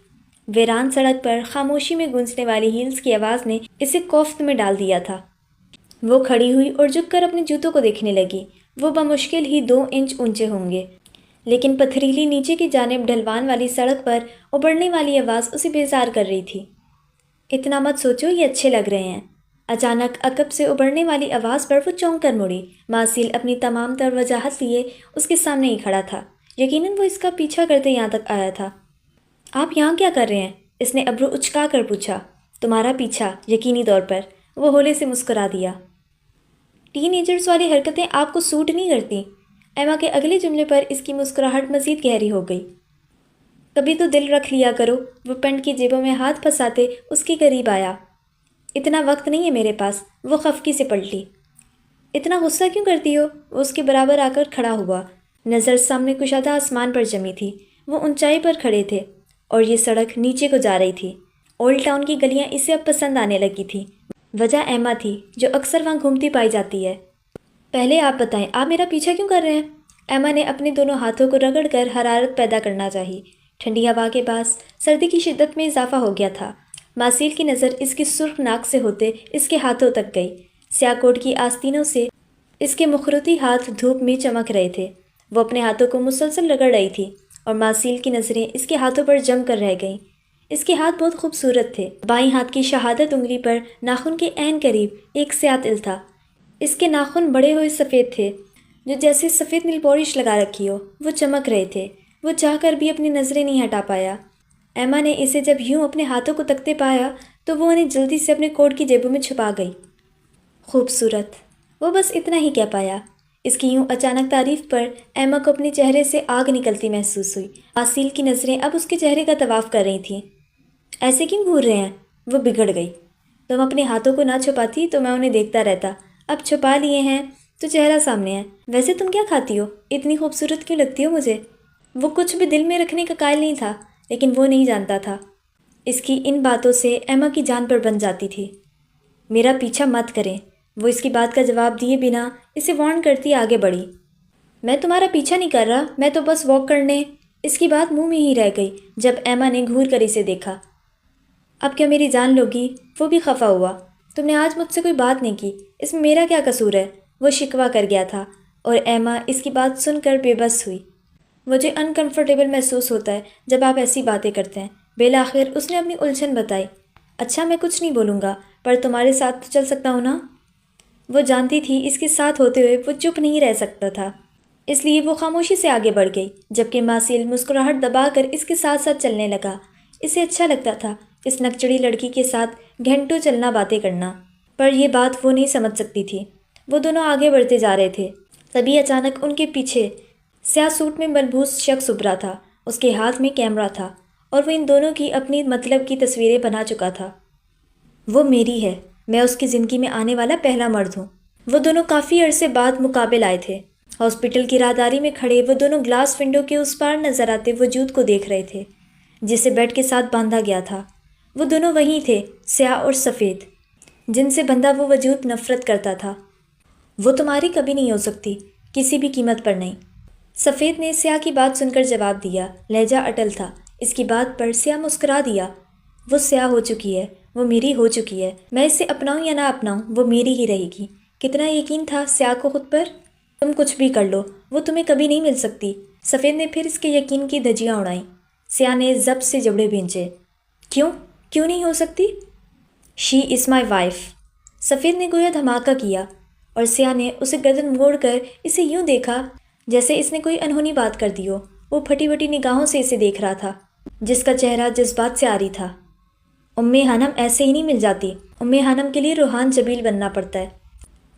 ویران سڑک پر خاموشی میں گونجنے والی ہیلز کی آواز نے اسے کوفت میں ڈال دیا تھا۔ وہ کھڑی ہوئی اور جھک کر اپنے جوتوں کو دیکھنے لگی۔ وہ بمشکل ہی 2 انچ اونچے ہوں گے، لیکن پتھریلی نیچے کی جانب ڈھلوان والی سڑک پر ابھرنے والی آواز اسے بیزار کر رہی تھی۔ اتنا مت سوچو، یہ اچھے لگ رہے ہیں۔ اچانک عقب سے ابھرنے والی آواز پر وہ چونک کر مڑی۔ ماسیل اپنی تمام تر وجاہت لیے اس کے سامنے ہی کھڑا تھا۔ یقیناً وہ اس کا پیچھا کرتے یہاں تک آیا تھا۔ آپ یہاں کیا کر رہے ہیں؟ اس نے ابرو اچکا کر پوچھا۔ تمہارا پیچھا، یقینی طور پر۔ وہ ہولے سے مسکرا دیا۔ ٹین ایجرز والی حرکتیں آپ کو سوٹ نہیں کرتی۔ ایما کے اگلے جملے پر اس کی مسکراہٹ مزید گہری ہو گئی۔ کبھی تو دل رکھ لیا کرو۔ وہ پینٹ کی جیبوں میں ہاتھ پھنساتے اس کے قریب آیا۔ اتنا وقت نہیں ہے میرے پاس۔ وہ خفگی سے پلٹی۔ اتنا غصہ کیوں کرتی ہو؟ وہ اس کے برابر آ کر کھڑا ہوا۔ نظر سامنے کشادہ آسمان پر جمی تھی۔ وہ اونچائی پر کھڑے تھے اور یہ سڑک نیچے کو جا رہی تھی۔ اولڈ ٹاؤن کی گلیاں اسے اب پسند آنے لگی تھیں۔ وجہ ایما تھی جو اکثر وہاں گھومتی پائی جاتی ہے۔ پہلے آپ بتائیں، آپ میرا پیچھا کیوں کر رہے ہیں؟ ایما نے اپنے دونوں ہاتھوں کو رگڑ کر حرارت پیدا کرنا چاہی۔ ٹھنڈی ہوا کے باعث سردی کی شدت میں اضافہ ہو گیا تھا۔ ماسیل کی نظر اس کی سرخ ناک سے ہوتے اس کے ہاتھوں تک گئی۔ سیاہ کوٹ کی آستینوں سے اس کے مخروطی ہاتھ دھوپ میں چمک رہے تھے۔ وہ اپنے ہاتھوں کو مسلسل رگڑ رہی تھی اور ماسیل کی نظریں اس کے ہاتھوں پر جم کر رہ گئیں۔ اس کے ہاتھ بہت خوبصورت تھے۔ بائیں ہاتھ کی شہادت انگلی پر ناخن کے عین قریب ایک سیاہ تل تھا۔ اس کے ناخن بڑے ہوئے سفید تھے، جو جیسے سفید نیل پالش لگا رکھی ہو۔ وہ چمک رہے تھے۔ وہ چاہ کر بھی اپنی نظریں نہیں ہٹا پایا۔ ایما نے اسے جب یوں اپنے ہاتھوں کو تکتے پایا تو وہ انہیں جلدی سے اپنے کوٹ کی جیبوں میں چھپا گئی۔ خوبصورت، وہ بس اتنا ہی کہہ پایا۔ اس کی یوں اچانک تعریف پر ایما کو اپنے چہرے سے آگ نکلتی محسوس ہوئی۔ ماسیل کی نظریں اب اس کے چہرے کا طواف کر رہی تھیں۔ ایسے کیوں گھور رہے ہیں؟ وہ بگڑ گئی۔ تم اپنے ہاتھوں کو نہ چھپاتی تو میں انہیں دیکھتا رہتا۔ اب چھپا لیے ہیں تو چہرہ سامنے ہے۔ ویسے تم کیا کھاتی ہو؟ اتنی خوبصورت کیوں لگتی ہو مجھے؟ وہ کچھ بھی دل میں رکھنے کا قائل نہیں تھا، لیکن وہ نہیں جانتا تھا اس کی ان باتوں سے ایما کی جان پر بن جاتی تھی۔ میرا پیچھا مت کریں۔ وہ اس کی بات کا جواب دیے بنا اسے وارن کرتی آگے بڑھی۔ میں تمہارا پیچھا نہیں کر رہا، میں تو بس واک کرنے۔ اس کی بات منہ میں ہی رہ گئی جب ایما نے گھور کر اسے دیکھا۔ اب کیا میری جان لوگی؟ وہ بھی خفا ہوا۔ تم نے آج مجھ سے کوئی بات نہیں کی، اس میں میرا کیا قصور ہے؟ وہ شکوہ کر گیا تھا اور ایما اس کی بات سن کر بے بس ہوئی۔ مجھے انکمفرٹیبل محسوس ہوتا ہے جب آپ ایسی باتیں کرتے ہیں۔ بالآخر اس نے اپنی الجھن بتائی۔ اچھا، میں کچھ نہیں بولوں گا، پر تمہارے ساتھ تو چل سکتا ہوں نا؟ وہ جانتی تھی اس کے ساتھ ہوتے ہوئے وہ چپ نہیں رہ سکتا تھا، اس لیے وہ خاموشی سے آگے بڑھ گئی، جبکہ ماسیل مسکراہٹ دبا کر اس کے ساتھ ساتھ چلنے لگا۔ اسے اچھا لگتا تھا اس نکچڑی لڑکی کے ساتھ گھنٹوں چلنا، باتیں کرنا، پر یہ بات وہ نہیں سمجھ سکتی تھی۔ وہ دونوں آگے بڑھتے جا رہے تھے، تبھی اچانک ان کے پیچھے سیاہ سوٹ میں ملبوس شخص ابھرا تھا۔ اس کے ہاتھ میں کیمرہ تھا اور وہ ان دونوں کی اپنی مطلب کی تصویریں بنا چکا تھا۔ وہ میری ہے، میں اس کی زندگی میں آنے والا پہلا مرد ہوں۔ وہ دونوں کافی عرصے بعد مقابل آئے تھے۔ ہاسپٹل کی راہداری میں کھڑے وہ دونوں گلاس ونڈو کے اس پار نظر آتے وجود کو دیکھ رہے تھے جسے بیڈ کے ساتھ باندھا گیا تھا۔ وہ دونوں وہی تھے، سیاہ اور سفید، جن سے بندھا وہ وجود نفرت کرتا تھا۔ وہ تمہاری کبھی نہیں ہو سکتی، کسی بھی قیمت پر نہیں۔ سفید نے سیاہ کی بات سن کر جواب دیا۔ لہجہ اٹل تھا۔ اس کی بات پر سیاہ مسکرا دیا۔ وہ سیاہ ہو چکی ہے، وہ میری ہو چکی ہے، میں اسے اپناؤں یا نہ اپناؤں وہ میری ہی رہے گی۔ کتنا یقین تھا سیاہ کو خود پر؟ تم کچھ بھی کر لو، وہ تمہیں کبھی نہیں مل سکتی۔ سفید نے پھر اس کے یقین کی دھجیاں اڑائیں۔ سیاہ نے ضبط سے جبڑے بھینچے۔ کیوں نہیں ہو سکتی؟ شی از مائی وائف۔ سفید نے گویا دھماکہ کیا اور سیاہ نے اسے گردن موڑ کر اسے یوں دیکھا جیسے اس نے کوئی انہونی بات کر دی ہو۔ وہ پھٹی پھٹی نگاہوں سے اسے دیکھ رہا تھا جس کا چہرہ جذبات سے عاری تھا۔ ہانم ایسے ہی نہیں مل جاتی، ہانم کے لیے روحان جبیل بننا پڑتا ہے۔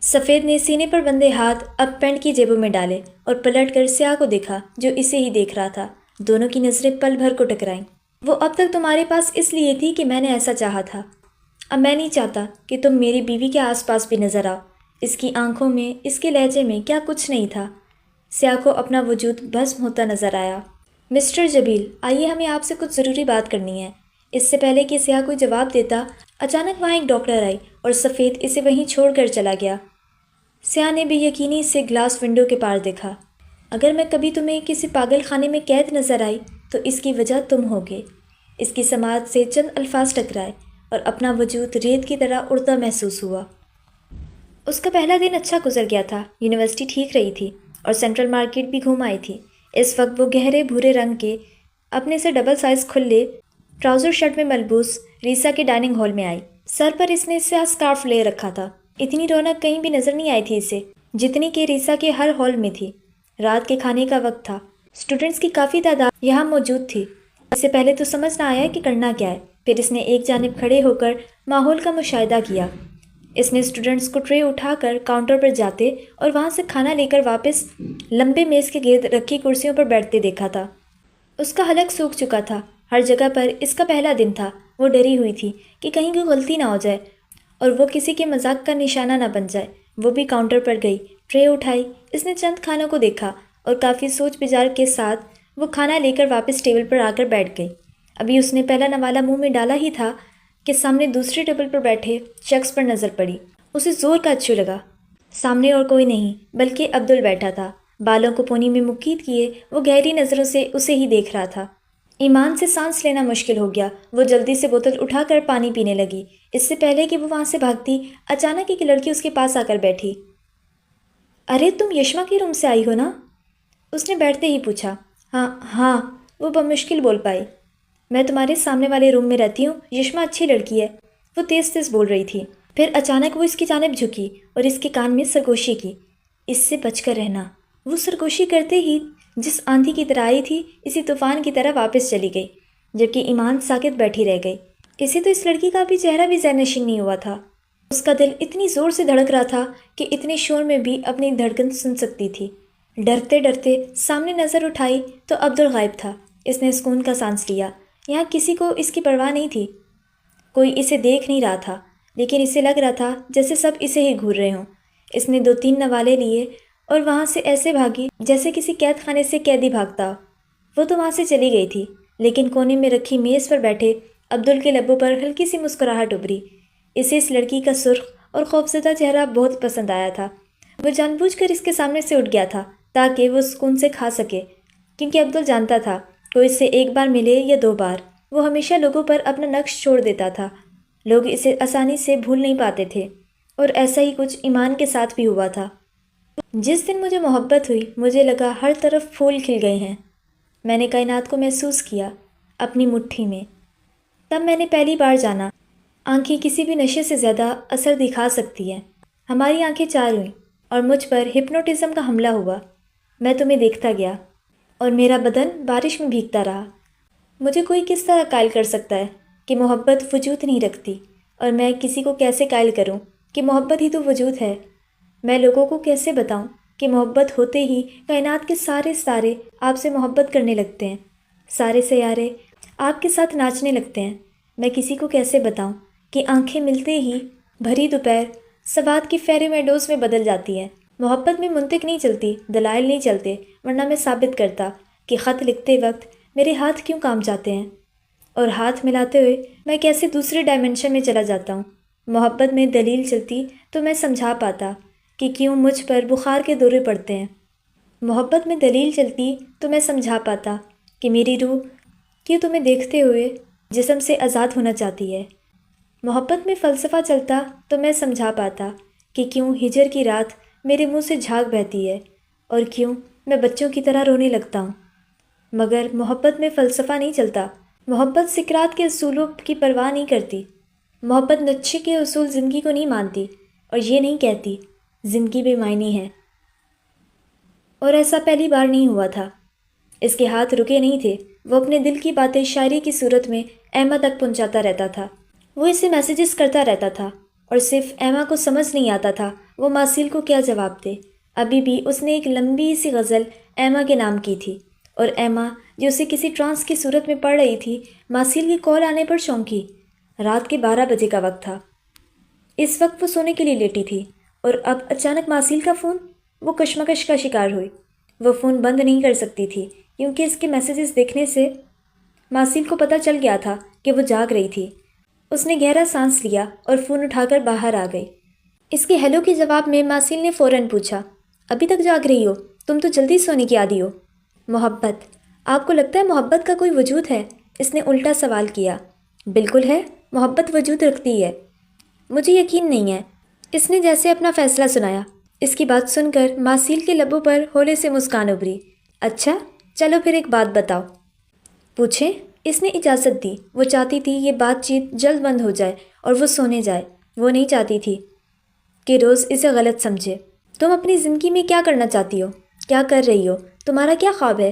سفید نے سینے پر بندھے ہاتھ اب پینٹ کی جیبوں میں ڈالے اور پلٹ کر سیاہ کو دیکھا جو اسے ہی دیکھ رہا تھا۔ دونوں کی نظریں پل بھر کو ٹکرائیں۔ وہ اب تک تمہارے پاس اس لیے تھی کہ میں نے ایسا چاہا تھا۔ اب میں نہیں چاہتا کہ تم میری بیوی کے آس پاس بھی نظر آؤ۔ اس کی آنکھوں میں، اس کے لہجے میں کیا کچھ نہیں تھا۔ سیاہ کو اپنا وجود بھسم ہوتا نظر آیا۔ مسٹر جبیل، آئیے، ہمیں آپ سے کچھ ضروری بات کرنی ہے۔ اس سے پہلے کہ سیاہ کوئی جواب دیتا، اچانک وہاں ایک ڈاکٹر آئی اور سفید اسے وہیں چھوڑ کر چلا گیا۔ سیاہ نے بے یقینی سے گلاس ونڈو کے پار دیکھا۔ اگر میں کبھی تمہیں کسی پاگل خانے میں قید نظر آئی تو اس کی وجہ تم ہوگے۔ اس کی سماعت سے چند الفاظ ٹکرائے اور اپنا وجود ریت کی طرح اڑتا محسوس ہوا۔ اس کا پہلا دن اچھا گزر گیا تھا۔ یونیورسٹی ٹھیک رہی تھی اور سینٹرل مارکیٹ بھی گھوم آئی تھی۔ اس وقت وہ گہرے بھورے رنگ کے اپنے سے ڈبل سائز کھلے ٹراؤزر شرٹ میں ملبوس ریسا کے ڈائننگ ہال میں آئی۔ سر پر اس نے سیاہ اسکارف لے رکھا تھا۔ اتنی رونق کہیں بھی نظر نہیں آئی تھی اسے جتنی کہ ریسا کے ہر ہال میں تھی۔ رات کے کھانے کا وقت تھا۔ اسٹوڈنٹس کی کافی تعداد یہاں موجود تھی۔ اس سے پہلے تو سمجھ نہ آیا کہ کرنا کیا ہے، پھر اس نے ایک جانب کھڑے ہو کر ماحول کا مشاہدہ کیا۔ اس نے اسٹوڈنٹس کو ٹرے اٹھا کر کاؤنٹر پر جاتے اور وہاں سے کھانا لے کر واپس لمبے میز کے گرد رکھی کرسیوں پر بیٹھتے دیکھا تھا۔ اس کا حلق سوکھ چکا تھا۔ ہر جگہ پر اس کا پہلا دن تھا۔ وہ ڈری ہوئی تھی کہ کہیں کوئی غلطی نہ ہو جائے اور وہ کسی کے مذاق کا نشانہ نہ بن جائے۔ وہ بھی کاؤنٹر پر گئی، ٹرے اٹھائی۔ اس نے چند کھانوں کو دیکھا اور کافی سوچ بچار کے ساتھ وہ کھانا لے کر واپس ٹیبل پر آ کر بیٹھ گئی۔ ابھی اس نے پہلا نوالا منہ میں ڈالا ہی تھا کہ سامنے دوسرے ٹیبل پر بیٹھے شخص پر نظر پڑی۔ اسے زور کا اچھو لگا۔ سامنے اور کوئی نہیں بلکہ عبدل بیٹھا تھا، بالوں کو پونی میں مکید کیے۔ وہ گہری نظروں سے اسے ہی دیکھ رہا تھا۔ ایمان سے سانس لینا مشکل ہو گیا۔ وہ جلدی سے بوتل اٹھا کر پانی پینے لگی۔ اس سے پہلے کہ وہ وہاں سے بھاگتی، اچانک ایک لڑکی اس کے پاس آ کر بیٹھی۔ ارے تم یشما کے روم سے آئی ہو نا؟ اس نے بیٹھتے ہی پوچھا۔ ہاں، وہ بمشکل بول پائی۔ میں تمہارے سامنے والے روم میں رہتی ہوں، یشما اچھی لڑکی ہے، وہ تیز تیز بول رہی تھی۔ پھر اچانک وہ اس کی جانب جھکی اور اس کے کان میں سرگوشی کی۔ اس سے بچ کر رہنا۔ وہ سرگوشی کرتے ہی جس آندھی کی طرح آئی تھی اسی طوفان کی طرح واپس چلی گئی، جبکہ ایمان ساکت بیٹھی رہ گئی۔ اسے تو اس لڑکی کا بھی چہرہ بھی ذہن نشین نہیں ہوا تھا۔ اس کا دل اتنی زور سے دھڑک رہا تھا کہ اتنے شور میں بھی اپنی دھڑکن سن سکتی تھی۔ ڈرتے ڈرتے سامنے نظر اٹھائی تو عبدل غائب تھا۔ اس نے سکون کا سانس لیا۔ یہاں کسی کو اس کی پرواہ نہیں تھی، کوئی اسے دیکھ نہیں رہا تھا، لیکن اسے لگ رہا تھا جیسے سب اسے ہی گھور رہے ہوں۔ اس نے 2-3 نوالے لیے اور وہاں سے ایسے بھاگی جیسے کسی قید خانے سے قیدی بھاگتا۔ وہ تو وہاں سے چلی گئی تھی، لیکن کونے میں رکھی میز پر بیٹھے عبدل کے لبوں پر ہلکی سی مسکراہٹ ابھری۔ اسے اس لڑکی کا سرخ اور خوفزدہ چہرہ بہت پسند آیا تھا۔ وہ جان بوجھ کر اس کے سامنے سے اٹھ گیا تھا تاکہ وہ سکون سے کھا سکے، کیونکہ عبدل جانتا تھا کوئی اس سے ایک بار ملے یا 2 بار وہ ہمیشہ لوگوں پر اپنا نقش چھوڑ دیتا تھا۔ لوگ اسے آسانی سے بھول نہیں پاتے تھے، اور ایسا ہی کچھ ایمان کے ساتھ بھی ہوا تھا۔ جس دن مجھے محبت ہوئی مجھے لگا ہر طرف پھول کھل گئے ہیں۔ میں نے کائنات کو محسوس کیا اپنی مٹھی میں۔ تب میں نے پہلی بار جانا آنکھیں کسی بھی نشے سے زیادہ اثر دکھا سکتی ہیں۔ ہماری آنکھیں 4 ہوئیں اور مجھ پر ہپنوٹزم کا حملہ ہوا۔ میں تمہیں دیکھتا گیا اور میرا بدن بارش میں بھیگتا رہا۔ مجھے کوئی کس طرح قائل کر سکتا ہے کہ محبت وجود نہیں رکھتی، اور میں کسی کو کیسے قائل کروں کہ محبت ہی تو وجود ہے؟ میں لوگوں کو کیسے بتاؤں کہ محبت ہوتے ہی کائنات کے سارے ستارے آپ سے محبت کرنے لگتے ہیں، سارے سیارے آپ کے ساتھ ناچنے لگتے ہیں؟ میں کسی کو کیسے بتاؤں کہ آنکھیں ملتے ہی بھری دوپہر سوات کی فیری میڈوز میں بدل جاتی ہے؟ محبت میں منطق نہیں چلتی، دلائل نہیں چلتے، ورنہ میں ثابت کرتا کہ خط لکھتے وقت میرے ہاتھ کیوں کام جاتے ہیں، اور ہاتھ ملاتے ہوئے میں کیسے دوسرے ڈائمنشن میں چلا جاتا ہوں۔ محبت میں دلیل چلتی تو میں سمجھا پاتا کہ کیوں مجھ پر بخار کے دورے پڑتے ہیں۔ محبت میں دلیل چلتی تو میں سمجھا پاتا کہ میری روح کیوں تمہیں دیکھتے ہوئے جسم سے آزاد ہونا چاہتی ہے۔ محبت میں فلسفہ چلتا تو میں سمجھا پاتا کہ کیوں ہجر کی رات میرے منہ سے جھاگ بہتی ہے اور کیوں میں بچوں کی طرح رونے لگتا ہوں۔ مگر محبت میں فلسفہ نہیں چلتا۔ محبت سکرات کے اصولوں کی پرواہ نہیں کرتی۔ محبت نقشے کے اصول زندگی کو نہیں مانتی اور یہ نہیں کہتی زندگی بے معنی ہے۔ اور ایسا پہلی بار نہیں ہوا تھا۔ اس کے ہاتھ رکے نہیں تھے۔ وہ اپنے دل کی باتیں شاعری کی صورت میں ایما تک پہنچاتا رہتا تھا۔ وہ اسے میسیجز کرتا رہتا تھا اور صرف ایما کو سمجھ نہیں آتا تھا وہ ماسیل کو کیا جواب دے۔ ابھی بھی اس نے ایک لمبی سی غزل ایما کے نام کی تھی، اور ایما جو اسے کسی ٹرانس کی صورت میں پڑھ رہی تھی ماسیل کی کال آنے پر چونکی۔ رات کے 12 بجے کا وقت تھا۔ اس وقت وہ سونے کے لیے لیٹی تھی، اور اب اچانک ماسیل کا فون۔ وہ کشمکش کا شکار ہوئی۔ وہ فون بند نہیں کر سکتی تھی کیونکہ اس کے میسیجز دیکھنے سے ماسیل کو پتہ چل گیا تھا کہ وہ جاگ رہی تھی۔ اس نے گہرا سانس لیا اور فون اٹھا کر باہر آ گئی۔ اس کے ہیلو کے جواب میں ماسیل نے فوراً پوچھا، ابھی تک جاگ رہی ہو؟ تم تو جلدی سونے کی عادی ہو۔ محبت، آپ کو لگتا ہے محبت کا کوئی وجود ہے؟ اس نے الٹا سوال کیا۔ بالکل ہے، محبت وجود رکھتی ہے۔ مجھے یقین نہیں ہے، اس نے جیسے اپنا فیصلہ سنایا۔ اس کی بات سن کر ماسیل کے لبوں پر ہولے سے مسکان ابھری۔ اچھا، چلو پھر ایک بات بتاؤ۔ پوچھیں؟ اس نے اجازت دی۔ وہ چاہتی تھی یہ بات چیت جلد بند ہو جائے اور وہ سونے جائے۔ وہ نہیں چاہتی تھی کہ روز اسے غلط سمجھے۔ تم اپنی زندگی میں کیا کرنا چاہتی ہو؟ کیا کر رہی ہو؟ تمہارا کیا خواب ہے؟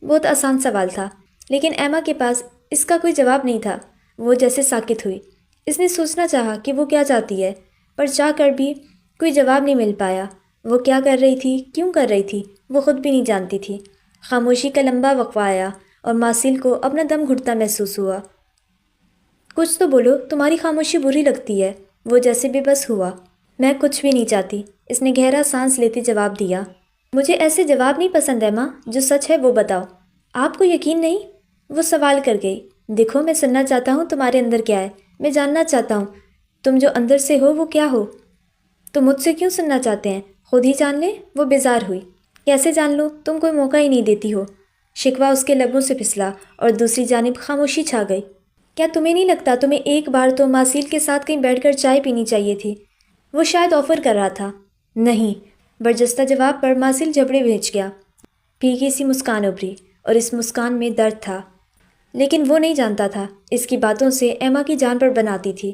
بہت آسان سوال تھا، لیکن ایما کے پاس اس کا کوئی جواب نہیں تھا۔ وہ جیسے ساکت ہوئی۔ اس نے سوچنا چاہا کہ وہ کیا چاہتی ہے، پر چاہ کر بھی کوئی جواب نہیں مل پایا۔ وہ کیا کر رہی تھی، کیوں کر رہی تھی، وہ خود بھی نہیں جانتی تھی۔ خاموشی کا لمبا وقفہ آیا اور ماسل کو اپنا دم گھٹتا محسوس ہوا۔ کچھ تو بولو، تمہاری خاموشی بری لگتی ہے۔ وہ جیسے بے بس ہوا۔ میں کچھ بھی نہیں چاہتی، اس نے گہرا سانس لیتے جواب دیا۔ مجھے ایسے جواب نہیں پسند ایما، جو سچ ہے وہ بتاؤ۔ آپ کو یقین نہیں؟ وہ سوال کر گئی۔ دیکھو، میں سننا چاہتا ہوں تمہارے اندر کیا ہے، میں جاننا چاہتا ہوں تم جو اندر سے ہو وہ کیا ہو۔ تم مجھ سے کیوں سننا چاہتے ہیں؟ خود ہی جان لیں۔ وہ بیزار ہوئی۔ کیسے جان لوں؟ تم کوئی موقع ہی نہیں دیتی ہو۔ شکوہ اس کے لبوں سے پھسلا اور دوسری جانب خاموشی چھا گئی۔ کیا تمہیں نہیں لگتا تمہیں ایک بار تو ماسیل کے ساتھ کہیں بیٹھ کر چائے پینی چاہیے تھی؟ وہ شاید آفر کر رہا تھا۔ نہیں، برجستہ جواب پر ماسل جھپڑے بھیج گیا۔ پھیکی سی مسکان ابھری اور اس مسکان میں درد تھا، لیکن وہ نہیں جانتا تھا اس کی باتوں سے ایما کی جان پر بناتی تھی۔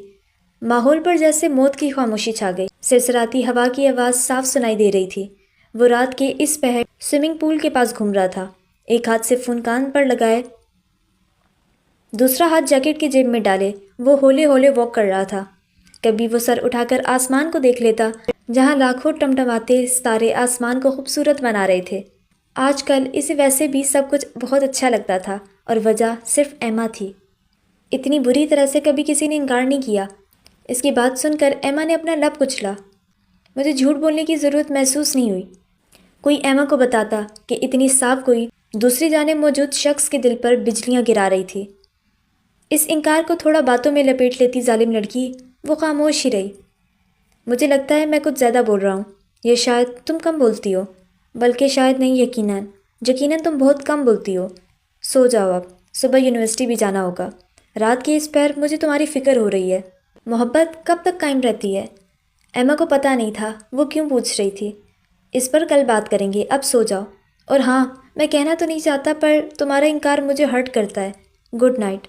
ماحول پر جیسے موت کی خاموشی چھا گئی۔ سرسراتی ہوا کی آواز صاف سنائی دے رہی تھی۔ وہ رات کے اس پہر سوئمنگ پول کے پاس گھوم رہا تھا، ایک ہاتھ سے فون کان پر لگائے، دوسرا ہاتھ جیکٹ کی جیب میں ڈالے۔ وہ ہولے ہولے واک کر رہا تھا۔ کبھی وہ سر اٹھا کر آسمان کو دیکھ لیتا، جہاں لاکھوں ٹمٹماتے ستارے آسمان کو خوبصورت بنا رہے تھے۔ آج کل اسے ویسے بھی سب کچھ بہت اچھا لگتا تھا، اور وجہ صرف ایما تھی۔ اتنی بری طرح سے کبھی کسی نے انکار نہیں کیا۔ اس کی بات سن کر ایما نے اپنا لب کچلا۔ مجھے جھوٹ بولنے کی ضرورت محسوس نہیں ہوئی۔ کوئی ایما کو بتاتا کہ اتنی صاف کوئی دوسری جانب موجود شخص کے دل پر بجلیاں گرا رہی تھی۔ اس انکار کو تھوڑا باتوں میں لپیٹ لیتی ظالم لڑکی، وہ خاموش ہی رہی۔ مجھے لگتا ہے میں کچھ زیادہ بول رہا ہوں، یا شاید تم کم بولتی ہو، بلکہ شاید نہیں، یقیناً تم بہت کم بولتی ہو۔ سو جاؤ اب، صبح یونیورسٹی بھی جانا ہوگا۔ رات کے اس پہر مجھے تمہاری فکر ہو رہی ہے۔ محبت کب تک قائم رہتی ہے؟ ایما کو پتہ نہیں تھا وہ کیوں پوچھ رہی تھی۔ اس پر کل بات کریں گے، اب سو جاؤ۔ اور ہاں، میں کہنا تو نہیں چاہتا، پر تمہارا انکار مجھے ہرٹ کرتا ہے۔ Good night.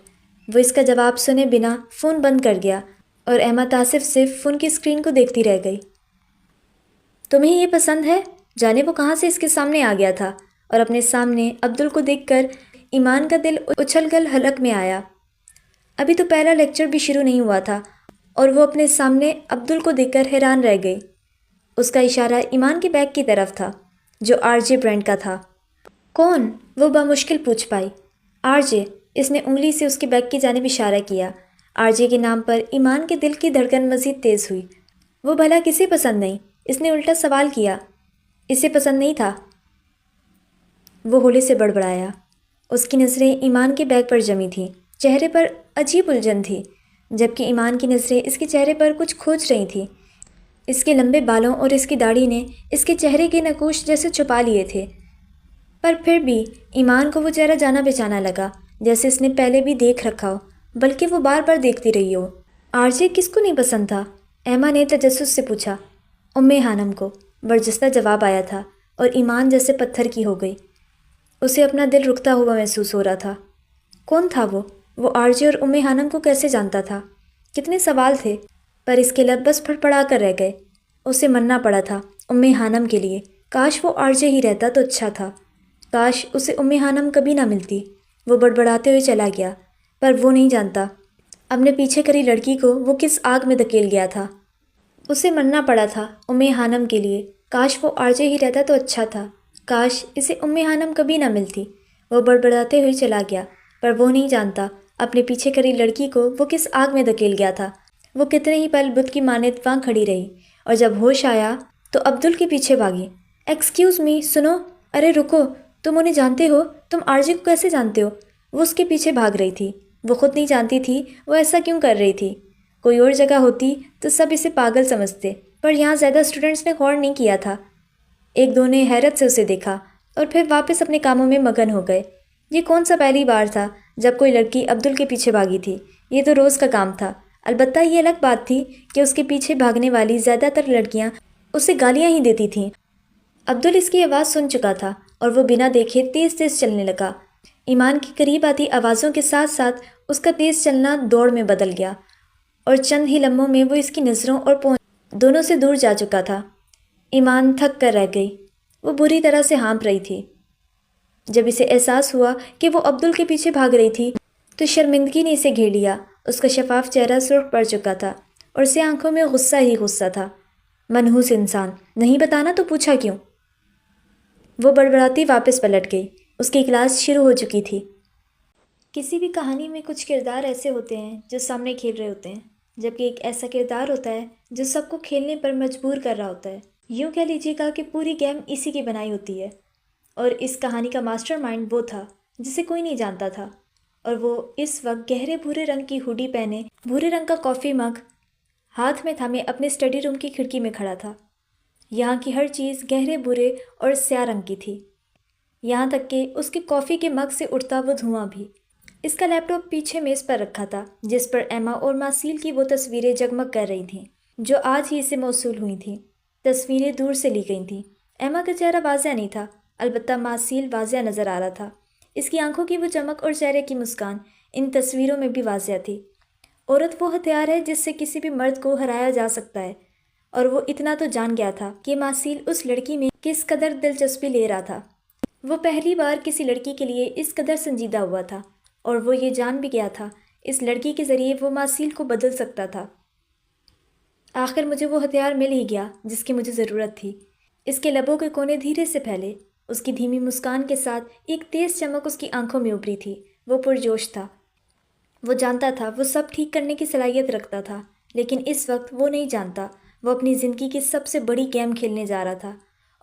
وہ اس کا جواب سنے بنا فون بند کر گیا اور ایما تاسف سے فون کی اسکرین کو دیکھتی رہ گئی۔ تمہیں یہ پسند ہے؟ جانے وہ کہاں سے اس کے سامنے آ گیا تھا، اور اپنے سامنے عبدل کو دیکھ کر ایمان کا دل اچھل کر حلق میں آیا۔ ابھی تو پہلا لیکچر بھی شروع نہیں ہوا تھا اور وہ اپنے سامنے عبدل کو دیکھ کر حیران رہ گئی۔ اس کا اشارہ ایمان کے بیگ کی طرف تھا، جو آر جے برانڈ کا تھا۔ کون؟ وہ بمشکل پوچھ پائی۔ R J. اس نے انگلی سے اس کے بیگ کی جانب اشارہ کیا۔ آر جے کے نام پر ایمان کے دل کی دھڑکن مزید تیز ہوئی۔ وہ بھلا کسے پسند نہیں؟ اس نے الٹا سوال کیا۔ اسے پسند نہیں تھا؟ وہ ہولے سے بڑبڑایا۔ اس کی نظریں ایمان کے بیگ پر جمی تھیں، چہرے پر عجیب الجھن تھی، جبکہ ایمان کی نظریں اس کے چہرے پر کچھ کھوج رہی تھیں۔ اس کے لمبے بالوں اور اس کی داڑھی نے اس کے چہرے کے نقوش جیسے چھپا لیے تھے، پر پھر بھی ایمان کو وہ چہرہ جانا پہچانا لگا، جیسے اس نے پہلے بھی دیکھ رکھا ہو، بلکہ وہ بار بار دیکھتی رہی ہو۔ آر جے کس کو نہیں پسند تھا؟ ایما نے تجسس سے پوچھا۔ خانم کو، برجستہ جواب آیا تھا، اور ایمان جیسے پتھر کی ہو گئی۔ اسے اپنا دل رکتا ہوا محسوس ہو رہا تھا۔ کون تھا وہ آر جے اور خانم کو کیسے جانتا تھا؟ کتنے سوال تھے، پر اس کے لب بس پھڑپڑا کر رہ گئے۔ اسے مننا پڑا تھا خانم کے لیے۔ کاش وہ آر جے ہی رہتا تو اچھا تھا، کاش اسے خانم کبھی نہ ملتی۔ وہ بڑبڑاتے ہوئے چلا گیا، پر وہ نہیں جانتا اپنے پیچھے کری لڑکی کو وہ کس آگ میں دھکیل گیا تھا۔ اسے مننا پڑا تھا خانم کے لیے۔ کاش وہ آر جے ہی رہتا تو اچھا تھا، کاش اسے خانم کبھی نہ ملتی۔ وہ بڑبڑاتے ہوئے چلا گیا، پر وہ نہیں جانتا اپنے پیچھے کری لڑکی کو وہ کس آگ میں دھکیل گیا تھا۔ وہ کتنے ہی پل بت کی مانند وہاں کھڑی رہی، اور جب ہوش آیا تو عبدل کے پیچھے بھاگی۔ ایکسکیوز می، سنو، ارے رکو، تم انہیں جانتے ہو؟ تم آر جے کو کیسے جانتے ہو؟ وہ اس کے پیچھے بھاگ رہی تھی۔ وہ خود نہیں جانتی تھی وہ ایسا کیوں کر رہی تھی۔ کوئی اور جگہ ہوتی تو سب اسے پاگل سمجھتے، پر یہاں زیادہ اسٹوڈنٹس نے غور نہیں کیا تھا۔ ایک دو نے حیرت سے اسے دیکھا اور پھر واپس اپنے کاموں میں مگن ہو گئے۔ یہ کون سا پہلی بار تھا جب کوئی لڑکی عبدل کے پیچھے بھاگی تھی؟ یہ تو روز کا کام تھا۔ البتہ یہ الگ بات تھی کہ اس کے پیچھے بھاگنے والی زیادہ تر لڑکیاں اسے گالیاں ہی دیتی تھیں۔ عبدل اس کی آواز سن چکا تھا اور وہ بنا دیکھے تیز تیز چلنے لگا۔ ایمان کے قریب آتی آوازوں کے ساتھ ساتھ اس کا تیز چلنا دوڑ میں بدل گیا، اور چند ہی لمحوں میں وہ اس کی نظروں اور پہنچ دونوں سے دور جا چکا تھا۔ ایمان تھک کر رہ گئی، وہ بری طرح سے ہانپ رہی تھی۔ جب اسے احساس ہوا کہ وہ عبدل کے پیچھے بھاگ رہی تھی تو شرمندگی نے اسے گھیر لیا۔ اس کا شفاف چہرہ سرخ پڑ چکا تھا اور اسے آنکھوں میں غصہ ہی غصہ تھا۔ منحوس انسان، نہیں بتانا تو پوچھا کیوں؟ وہ بڑبڑاتی واپس پلٹ گئی۔ اس کی کلاس شروع ہو چکی تھی۔ کسی بھی کہانی میں کچھ کردار ایسے ہوتے ہیں جو سامنے کھیل رہے ہوتے ہیں، جبکہ ایک ایسا کردار ہوتا ہے جو سب کو کھیلنے پر مجبور کر رہا ہوتا ہے۔ یوں کہہ لیجیے گا کہ پوری گیم اسی کی بنائی ہوتی ہے، اور اس کہانی کا ماسٹر مائنڈ وہ تھا جسے کوئی نہیں جانتا تھا، اور وہ اس وقت گہرے بھورے رنگ کی ہوڈی پہنے، بھورے رنگ کا کافی مگ ہاتھ میں تھامے اپنے اسٹڈی روم کی کھڑکی میں کھڑا تھا۔ یہاں کی ہر چیز گہرے بھورے اور سیاہ رنگ کی تھی، یہاں تک کہ اس کے کافی کے مگ سے اٹھتا وہ دھواں بھی۔ اس کا لیپ ٹاپ پیچھے میز پر رکھا تھا، جس پر ایما اور ماسیل کی وہ تصویریں جگمگ کر رہی تھیں جو آج ہی اسے موصول ہوئی تھیں۔ تصویریں دور سے لی گئی تھیں۔ ایما کا چہرہ واضح نہیں تھا، البتہ ماسیل واضح نظر آ رہا تھا۔ اس کی آنکھوں کی وہ چمک اور چہرے کی مسکان ان تصویروں میں بھی واضح تھی۔ عورت وہ ہتھیار ہے جس سے کسی بھی مرد کو ہرایا جا سکتا ہے، اور وہ اتنا تو جان گیا تھا کہ ماسیل اس لڑکی میں کس قدر دلچسپی لے رہا تھا۔ وہ پہلی بار کسی لڑکی کے لیے اس قدر سنجیدہ ہوا تھا، اور وہ یہ جان بھی گیا تھا اس لڑکی کے ذریعے وہ ماسیل کو بدل سکتا تھا۔ آخر مجھے وہ ہتھیار مل ہی گیا جس کی مجھے ضرورت تھی۔ اس کے لبوں کے کونے دھیرے سے پھیلے، اس کی دھیمی مسکان کے ساتھ ایک تیز چمک اس کی آنکھوں میں ابھری تھی۔ وہ پرجوش تھا، وہ جانتا تھا وہ سب ٹھیک کرنے کی صلاحیت رکھتا تھا، لیکن اس وقت وہ نہیں جانتا وہ اپنی زندگی کی سب سے بڑی گیم کھیلنے جا رہا تھا،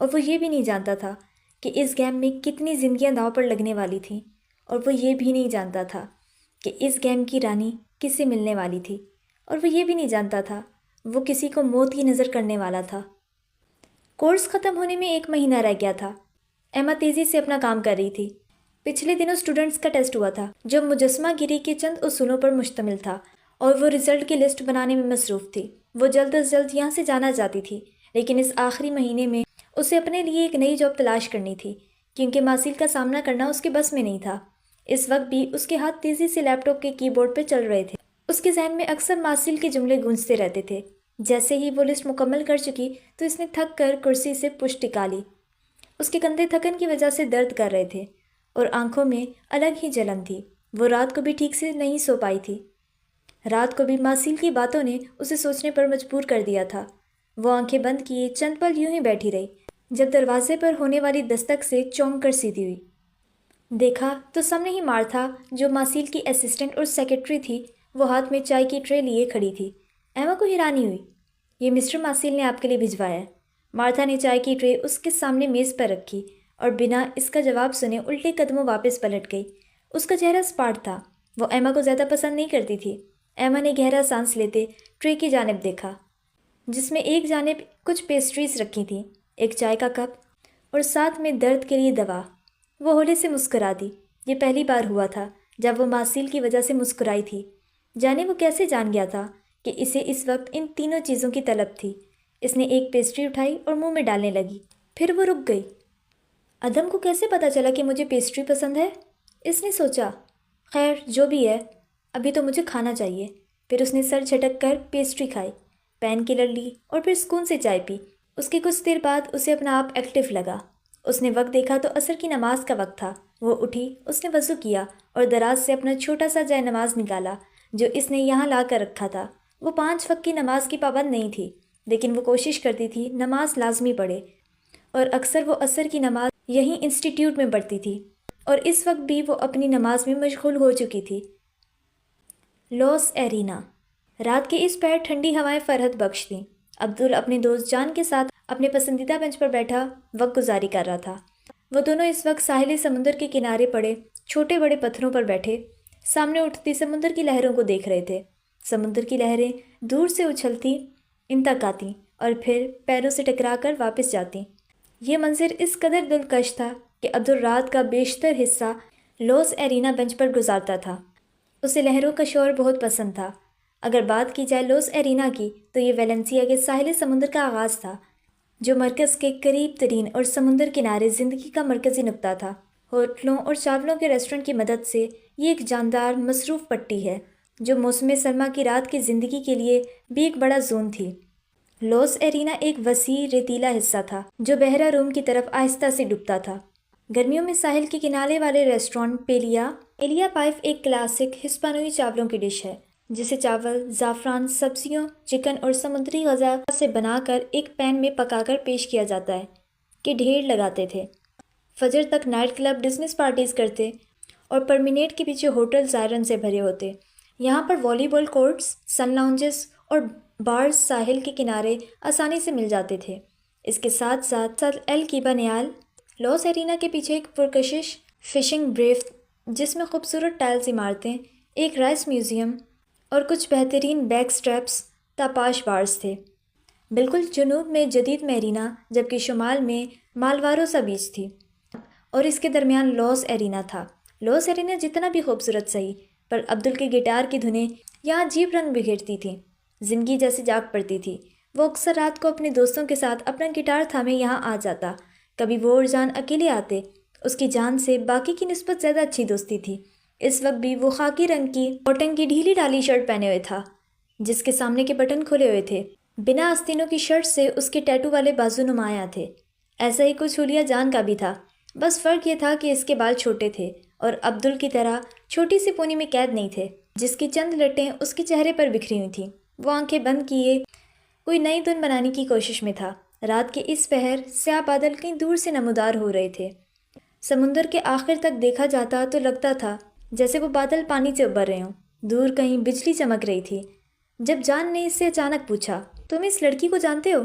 اور وہ یہ بھی نہیں جانتا تھا کہ اس گیم میں کتنی زندگیاں داؤ پر لگنے والی تھیں، اور وہ یہ بھی نہیں جانتا تھا کہ اس گیم کی رانی کس سے ملنے والی تھی، اور وہ یہ بھی نہیں جانتا تھا وہ کسی کو موت کی نظر کرنے والا تھا۔ کورس ختم ہونے میں 1 مہینہ رہ گیا تھا۔ ایما تیزی سے اپنا کام کر رہی تھی۔ پچھلے دنوں اسٹوڈنٹس کا ٹیسٹ ہوا تھا جو مجسمہ گیری کے چند اصولوں پر مشتمل تھا، اور وہ رزلٹ کی لسٹ بنانے میں مصروف تھی۔ وہ جلد از جلد یہاں سے جانا چاہتی تھی، لیکن اس آخری مہینے میں اسے اپنے لیے ایک نئی جاب تلاش کرنی تھی، کیونکہ ماسیل کا سامنا کرنا اس کے بس میں نہیں تھا۔ اس وقت بھی اس کے ہاتھ تیزی سے لیپ ٹاپ کے کی بورڈ پہ چل رہے تھے۔ اس کے ذہن میں اکثر ماسیل کے جملے گونجتے رہتے تھے۔ جیسے ہی وہ لسٹ مکمل کر چکی تو اس نے تھک کر کرسی سے پشت ٹکا لی۔ اس کے کندھے تھکن کی وجہ سے درد کر رہے تھے، اور آنکھوں میں الگ ہی جلن تھی۔ وہ رات کو بھی ٹھیک سے نہیں سو پائی تھی۔ رات کو بھی ماسیل کی باتوں نے اسے سوچنے پر مجبور کر دیا تھا۔ وہ آنکھیں بند کیے چند پل یوں ہی بیٹھی رہی، جب دروازے پر ہونے والی دستک سے چونک کر سیدھی ہوئی۔ دیکھا تو سامنے ہی مارتھا، جو ماسیل کی اسسٹنٹ اور سیکرٹری تھی، وہ ہاتھ میں چائے کی ٹرے لیے کھڑی تھی۔ ایما کو حیرانی ہوئی۔ یہ مسٹر ماسیل نے آپ کے لیے بھجوایا ہے۔ مارتھا نے چائے کی ٹرے اس کے سامنے میز پر رکھی اور بنا اس کا جواب سنے الٹے قدموں واپس پلٹ گئی۔ اس کا چہرہ سپاٹ تھا۔ وہ ایما کو زیادہ پسند نہیں کرتی تھی۔ ایما نے گہرا سانس لیتے ٹرے کی جانب دیکھا، جس میں ایک جانب کچھ پیسٹریز رکھی تھیں، ایک چائے کا کپ اور ساتھ میں درد کے لیے دوا۔ وہ ہولے سے مسکرا دی۔ یہ پہلی بار ہوا تھا جب وہ ماسیل کی وجہ سے مسکرائی تھی۔ جانے وہ کیسے جان گیا تھا کہ اسے اس وقت ان تینوں چیزوں کی طلب تھی۔ اس نے ایک پیسٹری اٹھائی اور منہ میں ڈالنے لگی، پھر وہ رک گئی۔ ادم کو کیسے پتہ چلا کہ مجھے پیسٹری پسند ہے؟ اس نے سوچا۔ خیر جو بھی ہے، ابھی تو مجھے کھانا چاہیے۔ پھر اس نے سر جھٹک کر پیسٹری کھائی، پین کلر لی اور پھر سکون سے چائے پی۔ اس کے کچھ دیر بعد اسے اپنا آپ ایکٹیو لگا۔ اس نے وقت دیکھا تو عصر کی نماز کا وقت تھا۔ وہ اٹھی، اس نے وضو کیا اور دراز سے اپنا چھوٹا سا جائے نماز نکالا جو اس نے یہاں لا کر رکھا تھا۔ وہ 5 وقت کی نماز کی پابند نہیں تھی، لیکن وہ کوشش کرتی تھی نماز لازمی پڑھے، اور اکثر وہ عصر کی نماز یہیں انسٹیٹیوٹ میں پڑھتی تھی، اور اس وقت بھی وہ اپنی نماز میں مشغول ہو چکی تھی۔ لاس ایرینا۔ رات کے اس پہر ٹھنڈی ہوائیں فرحت بخش تھیں۔ عبدل اپنے دوست جان کے ساتھ اپنے پسندیدہ بینچ پر بیٹھا وقت گزاری کر رہا تھا۔ وہ دونوں اس وقت ساحل سمندر کے کنارے پڑے چھوٹے بڑے پتھروں پر بیٹھے سامنے اٹھتی سمندر کی لہروں کو دیکھ رہے تھے۔ سمندر کی لہریں دور سے اچھلتی ان تک آتیں اور پھر پیروں سے ٹکرا کر واپس جاتیں۔ یہ منظر اس قدر دلکش تھا کہ عبدل رات کا بیشتر حصہ لاس ایرینا بینچ پر گزارتا تھا۔ اسے لہروں کا شور بہت پسند تھا۔ اگر بات کی جائے لاس ایرینا کی تو یہ ویلنسیا کے ساحل سمندر کا آغاز تھا۔ جو مرکز کے قریب ترین اور سمندر کنارے زندگی کا مرکزی نقطہ تھا۔ ہوٹلوں اور چاولوں کے ریسٹورنٹ کی مدد سے یہ ایک جاندار مصروف پٹی ہے جو موسم سرما کی رات کی زندگی کے لیے بھی ایک بڑا زون تھی۔ لاس ایرینا ایک وسیع ریتیلا حصہ تھا جو بحیرہ روم کی طرف آہستہ سے ڈوبتا تھا۔ گرمیوں میں ساحل کے کنارے والے ریسٹورانٹ ایلیا پائف ایک کلاسک ہسپانوی چاولوں کی ڈش ہے جسے چاول، زعفران، سبزیوں، چکن اور سمندری غذا سے بنا کر ایک پین میں پکا کر پیش کیا جاتا ہے کہ ڈھیر لگاتے تھے۔ فجر تک نائٹ کلب بزنس پارٹیز کرتے اور پرمینیٹ کے پیچھے ہوٹل زائرن سے بھرے ہوتے۔ یہاں پر والی بال کورٹس، سن لاؤنجز اور بارز ساحل کے کنارے آسانی سے مل جاتے تھے۔ اس کے ساتھ ساتھ ایل کیبانیال، لاس ایرینا کے پیچھے ایک پرکشش فشنگ بریف جس میں خوبصورت ٹائلز عمارتیں، ایک رائس میوزیم اور کچھ بہترین بیک سٹریپس تاپاش بارز تھے۔ بالکل جنوب میں جدید میرینا جبکہ شمال میں مالواروسا بیچ تھی اور اس کے درمیان لاس ایرینا تھا۔ لاس ایرینا جتنا بھی خوبصورت صحیح، پر عبدل کے گٹار کی دھنیں یہاں عجیب رنگ بکھیرتی تھیں، زندگی جیسے جاگ پڑتی تھی۔ وہ اکثر رات کو اپنے دوستوں کے ساتھ اپنا گٹار تھامے یہاں آ جاتا، کبھی وہ اور جان اکیلے آتے۔ اس کی جان سے باقی کی نسبت زیادہ اچھی دوستی تھی۔ اس وقت بھی وہ خاکی رنگ کی کاٹن کی ڈھیلی ڈالی شرٹ پہنے ہوئے تھا جس کے سامنے کے بٹن کھلے ہوئے تھے۔ بنا آستینوں کی شرٹ سے اس کے ٹیٹو والے بازو نمایاں تھے۔ ایسا ہی کچھ حلیہ جان کا بھی تھا، بس فرق یہ تھا کہ اس کے بال چھوٹے تھے اور عبدل کی طرح چھوٹی سی پونی میں قید نہیں تھے جس کی چند لٹیں اس کے چہرے پر بکھری ہوئی تھیں۔ وہ آنکھیں بند کیے کوئی نئی دن بنانے کی کوشش میں تھا۔ رات کے اس پہر سیاہ بادل کہیں دور سے نمودار ہو رہے تھے۔ سمندر کے آخر تک دیکھا جاتا تو لگتا تھا جیسے وہ بادل پانی سے ابھر رہے ہوں۔ دور کہیں بجلی چمک رہی تھی۔ جب جان نے اس سے اچانک پوچھا، تم اس لڑکی کو جانتے ہو؟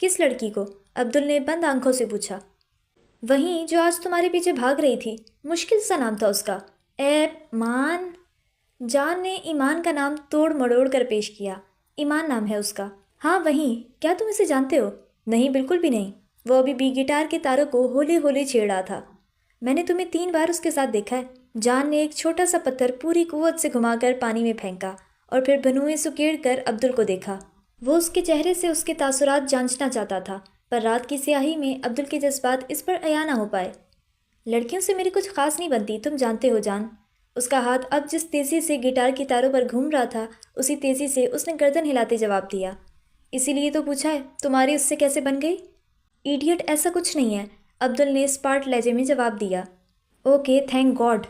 کس لڑکی کو؟ عبدل نے بند آنکھوں سے پوچھا۔ وہیں جو آج تمہارے پیچھے بھاگ رہی تھی، مشکل سا نام تھا اس کا۔ ایمان؟ جان نے ایمان کا نام توڑ مڑوڑ کر پیش کیا۔ ایمان نام ہے اس کا؟ ہاں وہیں۔ کیا تم اسے جانتے ہو؟ نہیں، بالکل بھی نہیں۔ وہ ابھی بھی گٹار کے تاروں کو ہولے ہولے چھیڑ رہا تھا۔ میں نے تمہیں 3 بار اس کے ساتھ دیکھا ہے۔ جان نے ایک چھوٹا سا پتھر پوری قوت سے گھما کر پانی میں پھینکا اور پھر بنوئیں سکیڑ کر عبدل کو دیکھا۔ وہ اس کے چہرے سے اس کے تاثرات جانچنا چاہتا تھا، پر رات کی سیاہی میں عبدل کے جذبات اس پر عیاں نہ ہو پائے۔ لڑکیوں سے میری کچھ خاص نہیں بنتی، تم جانتے ہو جان۔ اس کا ہاتھ اب جس تیزی سے گٹار کی تاروں پر گھوم رہا تھا اسی تیزی سے اس نے گردن ہلاتے جواب دیا۔ اسی لیے تو پوچھا ہے، تمہاری اس سے کیسے بن گئی؟ ایڈیٹ، ایسا کچھ نہیں ہے، عبدل نے اسپارٹ لہجے میں جواب دیا۔ Okay, thank God.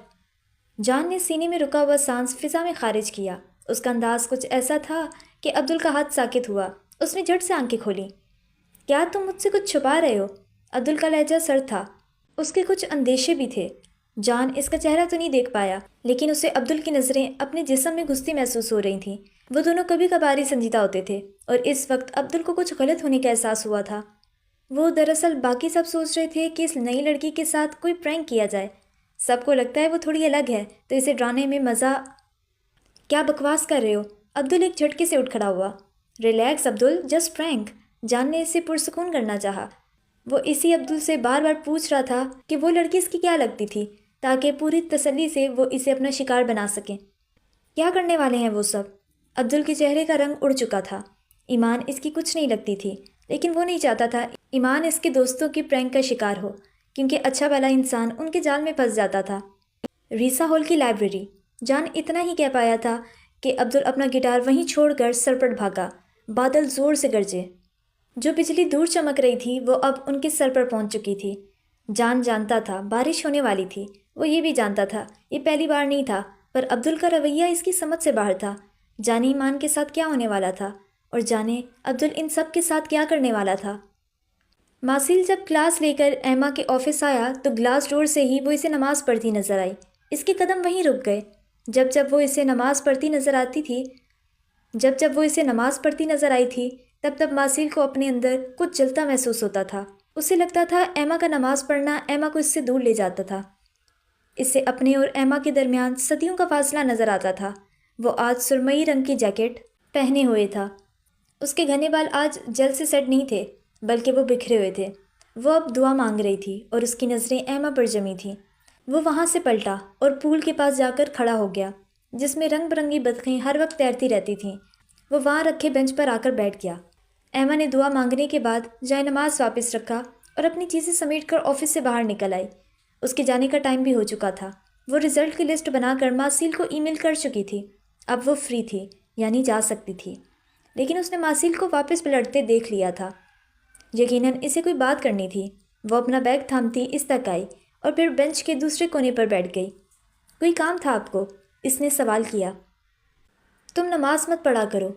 جان نے سینے میں رکا ہوا سانس فضا میں خارج کیا۔ اس کا انداز کچھ ایسا تھا کہ عبدل کا ہاتھ ساکت ہوا۔ اس نے جھٹ سے آنکھیں کھولیں۔ کیا تم مجھ سے کچھ چھپا رہے ہو؟ عبدل کا لہجہ سرد تھا، اس کے کچھ اندیشے بھی تھے۔ جان اس کا چہرہ تو نہیں دیکھ پایا، لیکن اسے عبدل کی نظریں اپنے جسم میں گھستی محسوس ہو رہی تھیں۔ وہ دونوں کبھی کبھار ہی سنجیدہ ہوتے تھے اور اس وقت عبدل کو کچھ غلط ہونے کا احساس ہوا تھا۔ وہ دراصل باقی سب سوچ رہے تھے کہ اس نئی لڑکی کے ساتھ کوئی پرینک کیا جائے۔ سب کو لگتا ہے وہ تھوڑی الگ ہے تو اسے ڈرانے میں مزہ۔ کیا بکواس کر رہے ہو؟ عبدل ایک جھٹکے سے اٹھ کھڑا ہوا۔ Relax Abdul, just prank. John نے اسے پرسکون کرنا چاہا۔ وہ اسی عبدل سے بار بار پوچھ رہا تھا کہ وہ لڑکی اس کی کیا لگتی تھی تاکہ پوری تسلی سے وہ اسے اپنا شکار بنا سکیں۔ کیا کرنے والے ہیں وہ سب؟ عبدل کے چہرے کا رنگ اڑ چکا تھا۔ ایمان اس کی کچھ نہیں لگتی تھی، لیکن وہ نہیں چاہتا تھا ایمان اس کے دوستوں کی پرینک کا شکار ہو، کیونکہ اچھا بھلا انسان ان کے جال میں پھنس جاتا تھا۔ ریسا ہال کی لائبریری۔ جان اتنا ہی کہہ پایا تھا کہ عبدل اپنا گٹار وہیں چھوڑ کر سرپٹ بھاگا۔ بادل زور سے گرجے۔ جو بجلی دور چمک رہی تھی وہ اب ان کے سر پر پہنچ چکی تھی۔ جان جانتا تھا بارش ہونے والی تھی، وہ یہ بھی جانتا تھا یہ پہلی بار نہیں تھا، پر عبدل کا رویہ اس کی سمجھ سے باہر تھا۔ جانے ایمان کے ساتھ کیا ہونے والا تھا اور جانے عبدل ان سب کے ساتھ کیا کرنے والا تھا۔ ماسیل جب کلاس لے کر ایما کے آفس آیا تو گلاس ڈور سے ہی وہ اسے نماز پڑھتی نظر آئی۔ اس کے قدم وہیں رک گئے۔ جب وہ اسے نماز پڑھتی نظر آئی تھی تب ماسیل کو اپنے اندر کچھ جلتا محسوس ہوتا تھا۔ اسے لگتا تھا ایما کا نماز پڑھنا ایما کو اس سے دور لے جاتا تھا۔ اس سے اپنے اور ایما کے درمیان صدیوں کا فاصلہ نظر آتا تھا۔ وہ آج سرمئی رنگ کی جیکٹ پہنے ہوئے تھا۔ اس کے گھنے بال آج جل سے سیٹ نہیں تھے بلکہ وہ بکھرے ہوئے تھے۔ وہ اب دعا مانگ رہی تھی اور اس کی نظریں ایما پر جمی تھیں۔ وہ وہاں سے پلٹا اور پول کے پاس جا کر کھڑا ہو گیا جس میں رنگ برنگی بطخیں ہر وقت تیرتی رہتی تھیں۔ وہ وہاں رکھے بینچ پر آ کر بیٹھ گیا۔ ایما نے دعا مانگنے کے بعد جائے نماز واپس رکھا اور اپنی چیزیں سمیٹ کر آفس سے باہر نکل آئی۔ اس کے جانے کا ٹائم بھی ہو چکا تھا۔ وہ رزلٹ کی لسٹ بنا کر ماسیل کو ای میل کر چکی تھی۔ اب وہ فری تھی، یعنی جا سکتی تھی۔ لیکن اس نے ماسیل کو واپس پلٹتے دیکھ لیا تھا۔ یقیناً اسے کوئی بات کرنی تھی۔ وہ اپنا بیگ تھامتی اس تک آئی اور پھر بینچ کے دوسرے کونے پر بیٹھ گئی۔ کوئی کام تھا آپ کو؟ اس نے سوال کیا۔ تم نماز مت پڑھا کرو۔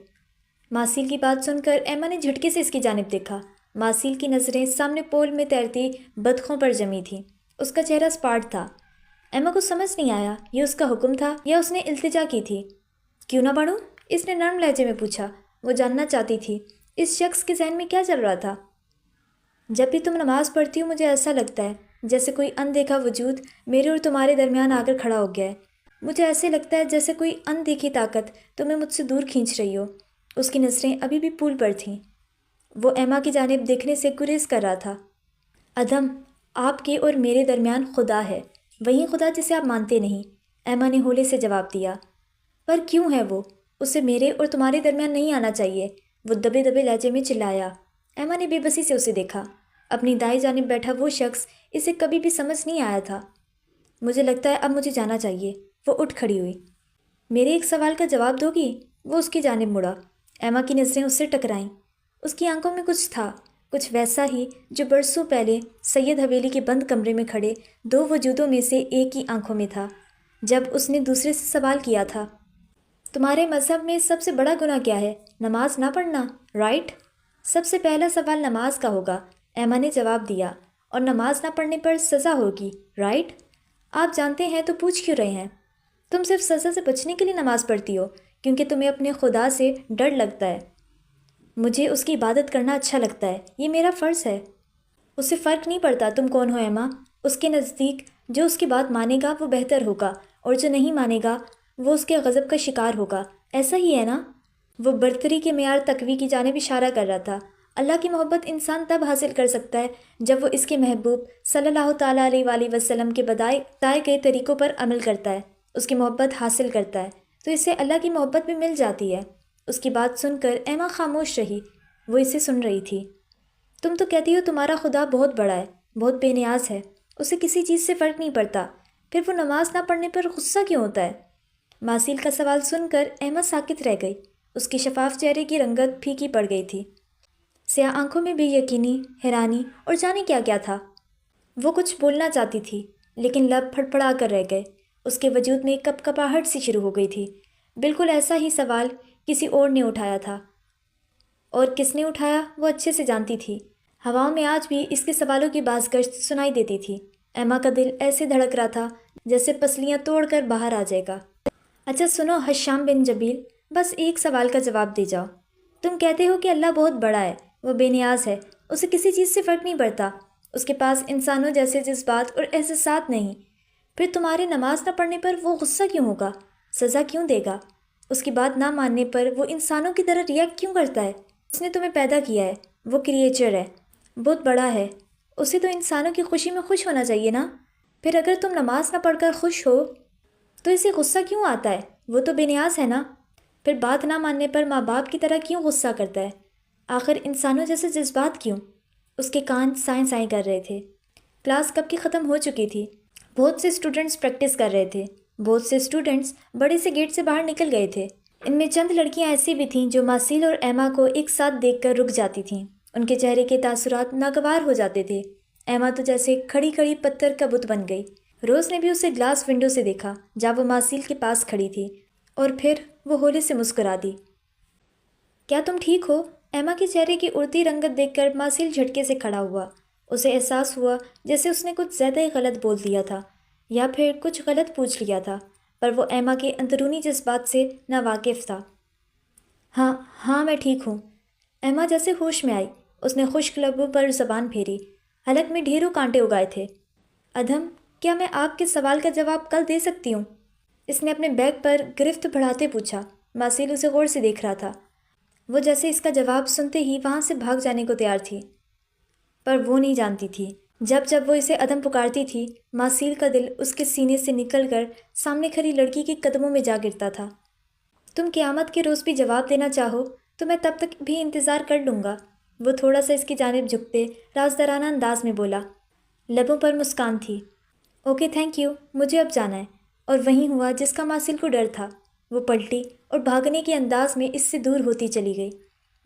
ماسیل کی بات سن کر ایما نے جھٹکے سے اس کی جانب دیکھا۔ ماسیل کی نظریں سامنے پول میں تیرتی بطخوں پر جمی تھیں۔ اس کا چہرہ سپاٹ تھا۔ ایما کو سمجھ نہیں آیا یہ اس کا حکم تھا یا اس نے التجا کی تھی۔ کیوں نہ پڑھوں؟ اس نے نرم لہجے میں پوچھا۔ وہ جاننا چاہتی تھی اس شخص کے ذہن میں کیا چل رہا تھا۔ جب بھی تم نماز پڑھتی ہو مجھے ایسا لگتا ہے جیسے کوئی اندیکھا وجود میرے اور تمہارے درمیان آ کر کھڑا ہو گیا ہے۔ مجھے ایسے لگتا ہے جیسے کوئی اندیکھی طاقت تمہیں مجھ سے دور کھینچ رہی ہو۔ اس کی نظریں ابھی بھی پول پر تھیں۔ وہ ایما کی جانب دیکھنے سے گریز کر رہا تھا۔ ادم، آپ کے اور میرے درمیان خدا ہے، وہی خدا جسے آپ مانتے نہیں، ایما نے ہولے سے جواب دیا۔ پر کیوں ہے وہ؟ اسے میرے اور تمہارے درمیان نہیں آنا چاہیے، وہ دبے دبے لہجے میں چلایا۔ ایما نے بے بسی سے اسے دیکھا۔ اپنی دائیں جانب بیٹھا وہ شخص اسے کبھی بھی سمجھ نہیں آیا تھا۔ مجھے لگتا ہے اب مجھے جانا چاہیے۔ وہ اٹھ کھڑی ہوئی۔ میرے ایک سوال کا جواب دو گی؟ وہ اس کی جانب مڑا۔ ایما کی نظریں اس سے ٹکرائیں۔ اس کی آنکھوں میں کچھ تھا، کچھ ویسا ہی جو برسوں پہلے سید حویلی کے بند کمرے میں کھڑے دو وجودوں میں سے ایک کی آنکھوں میں تھا، جب اس نے دوسرے سے سوال کیا تھا، تمہارے مذہب میں سب سے بڑا گناہ کیا ہے؟ نماز نہ پڑھنا، رائٹ؟ سب سے پہلا سوال نماز کا ہوگا، ایما نے جواب دیا، اور نماز نہ پڑھنے پر سزا ہوگی، رائٹ؟ آپ جانتے ہیں تو پوچھ کیوں رہے ہیں؟ تم صرف سزا سے بچنے کے لیے نماز پڑھتی ہو کیونکہ تمہیں اپنے خدا سے ڈر لگتا ہے۔ مجھے اس کی عبادت کرنا اچھا لگتا ہے، یہ میرا فرض ہے۔ اسے فرق نہیں پڑتا تم کون ہو ایما۔ اس کے نزدیک جو اس کی بات مانے گا وہ بہتر ہوگا اور جو نہیں مانے گا وہ اس کے غضب کا شکار ہوگا، ایسا ہی ہے نا؟ وہ برتری کے معیار تقوی کی جانب اشارہ کر رہا تھا۔ اللہ کی محبت انسان تب حاصل کر سکتا ہے جب وہ اس کے محبوب صلی اللہ تعالیٰ علیہ وآلہ وسلم کے بتائے گئے طریقوں پر عمل کرتا ہے، اس کی محبت حاصل کرتا ہے تو اسے اللہ کی محبت بھی مل جاتی ہے۔ اس کی بات سن کر ایما خاموش رہی۔ وہ اسے سن رہی تھی۔ تم تو کہتی ہو تمہارا خدا بہت بڑا ہے، بہت بے نیاز ہے، اسے کسی چیز سے فرق نہیں پڑتا، پھر وہ نماز نہ پڑھنے پر غصہ کیوں ہوتا ہے؟ ماسیل کا سوال سن کر ایما ساکت رہ گئی۔ اس کے شفاف چہرے کی رنگت پھیکی پڑ گئی تھی۔ سیاہ آنکھوں میں بے یقینی، حیرانی اور جانے کیا کیا تھا۔ وہ کچھ بولنا چاہتی تھی لیکن لب پھڑپڑا کر رہ گئے۔ اس کے وجود میں کپ کپاہٹ سی شروع ہو گئی تھی۔ بالکل ایسا ہی سوال کسی اور نے اٹھایا تھا، اور کس نے اٹھایا وہ اچھے سے جانتی تھی۔ ہواؤں میں آج بھی اس کے سوالوں کی باز گشت سنائی دیتی تھی۔ ایما کا دل ایسے دھڑک رہا تھا جیسے پسلیاں توڑ کر باہر آ جائے گا۔ اچھا سنو حشام بن جبیل، بس ایک سوال کا جواب دے جاؤ۔ تم کہتے ہو کہ اللہ بہت بڑا ہے، وہ بے نیاز ہے، اسے کسی چیز سے فرق نہیں پڑتا، اس کے پاس انسانوں جیسے جذبات اور احساسات نہیں، پھر تمہارے نماز نہ پڑھنے پر وہ غصہ کیوں ہوگا؟ سزا کیوں دے گا؟ اس کی بات نہ ماننے پر وہ انسانوں کی طرح ریئیکٹ کیوں کرتا ہے؟ اس نے تمہیں پیدا کیا ہے، وہ کریچر ہے، بہت بڑا ہے، اسے تو انسانوں کی خوشی میں خوش ہونا چاہیے نا؟ پھر اگر تم نماز نہ پڑھ کر خوش ہو تو اسے غصہ کیوں آتا ہے؟ وہ تو بے نیاز ہے نا؟ پھر بات نہ ماننے پر ماں باپ کی طرح کیوں غصہ کرتا ہے؟ آخر انسانوں جیسے جذبات کیوں؟ اس کے کان سائیں سائیں کر رہے تھے۔ کلاس کب کی ختم ہو چکی تھی۔ بہت سے اسٹوڈنٹس پریکٹس کر رہے تھے، بہت سے اسٹوڈنٹس بڑے سے گیٹ سے باہر نکل گئے تھے۔ ان میں چند لڑکیاں ایسی بھی تھیں جو ماسیل اور ایما کو ایک ساتھ دیکھ کر رک جاتی تھیں۔ ان کے چہرے کے تاثرات ناگوار ہو جاتے تھے۔ ایما تو جیسے کھڑی کھڑی پتھر کا بت بن گئی۔ روز نے بھی اسے گلاس ونڈو سے دیکھا جب وہ ماسیل کے پاس کھڑی تھی، اور پھر وہ ہولے سے مسکرا دی۔ کیا تم ٹھیک ہو؟ ایما کے چہرے کی اڑتی رنگت دیکھ کر ماسیل جھٹکے سے کھڑا ہوا۔ اسے احساس ہوا جیسے اس نے کچھ زیادہ ہی غلط بول دیا تھا یا پھر کچھ غلط پوچھ لیا تھا، پر وہ ایما کے اندرونی جذبات سے ناواقف تھا۔ ہاں میں ٹھیک ہوں۔ ایما جیسے ہوش میں آئی۔ اس نے خشک لبوں پر زبان پھیری۔ حلق میں ڈھیروں کانٹے اگائے تھے۔ ادھم، کیا میں آپ کے سوال کا جواب کل دے سکتی ہوں؟ اس نے اپنے بیگ پر گرفت بڑھاتے پوچھا۔ ماسیل اسے غور سے دیکھ رہا تھا۔ وہ جیسے اس کا جواب سنتے ہی وہاں سے بھاگ جانے کو تیار تھی، پر وہ نہیں جانتی تھی جب وہ اسے ادم پکارتی تھی، ماسیل کا دل اس کے سینے سے نکل کر سامنے کھڑی لڑکی کے قدموں میں جا گرتا تھا۔ تم قیامت کے روز بھی جواب دینا چاہو تو میں تب تک بھی انتظار کر لوں گا، وہ تھوڑا سا اس کی جانب جھکتے رازدارانہ انداز میں بولا۔ لبوں پر مسکان تھی۔ اوکے تھینک یو، مجھے اب جانا ہے۔ اور وہیں ہوا جس کا ماسل کو ڈر تھا۔ وہ پلٹی اور بھاگنے کے انداز میں اس سے دور ہوتی چلی گئی۔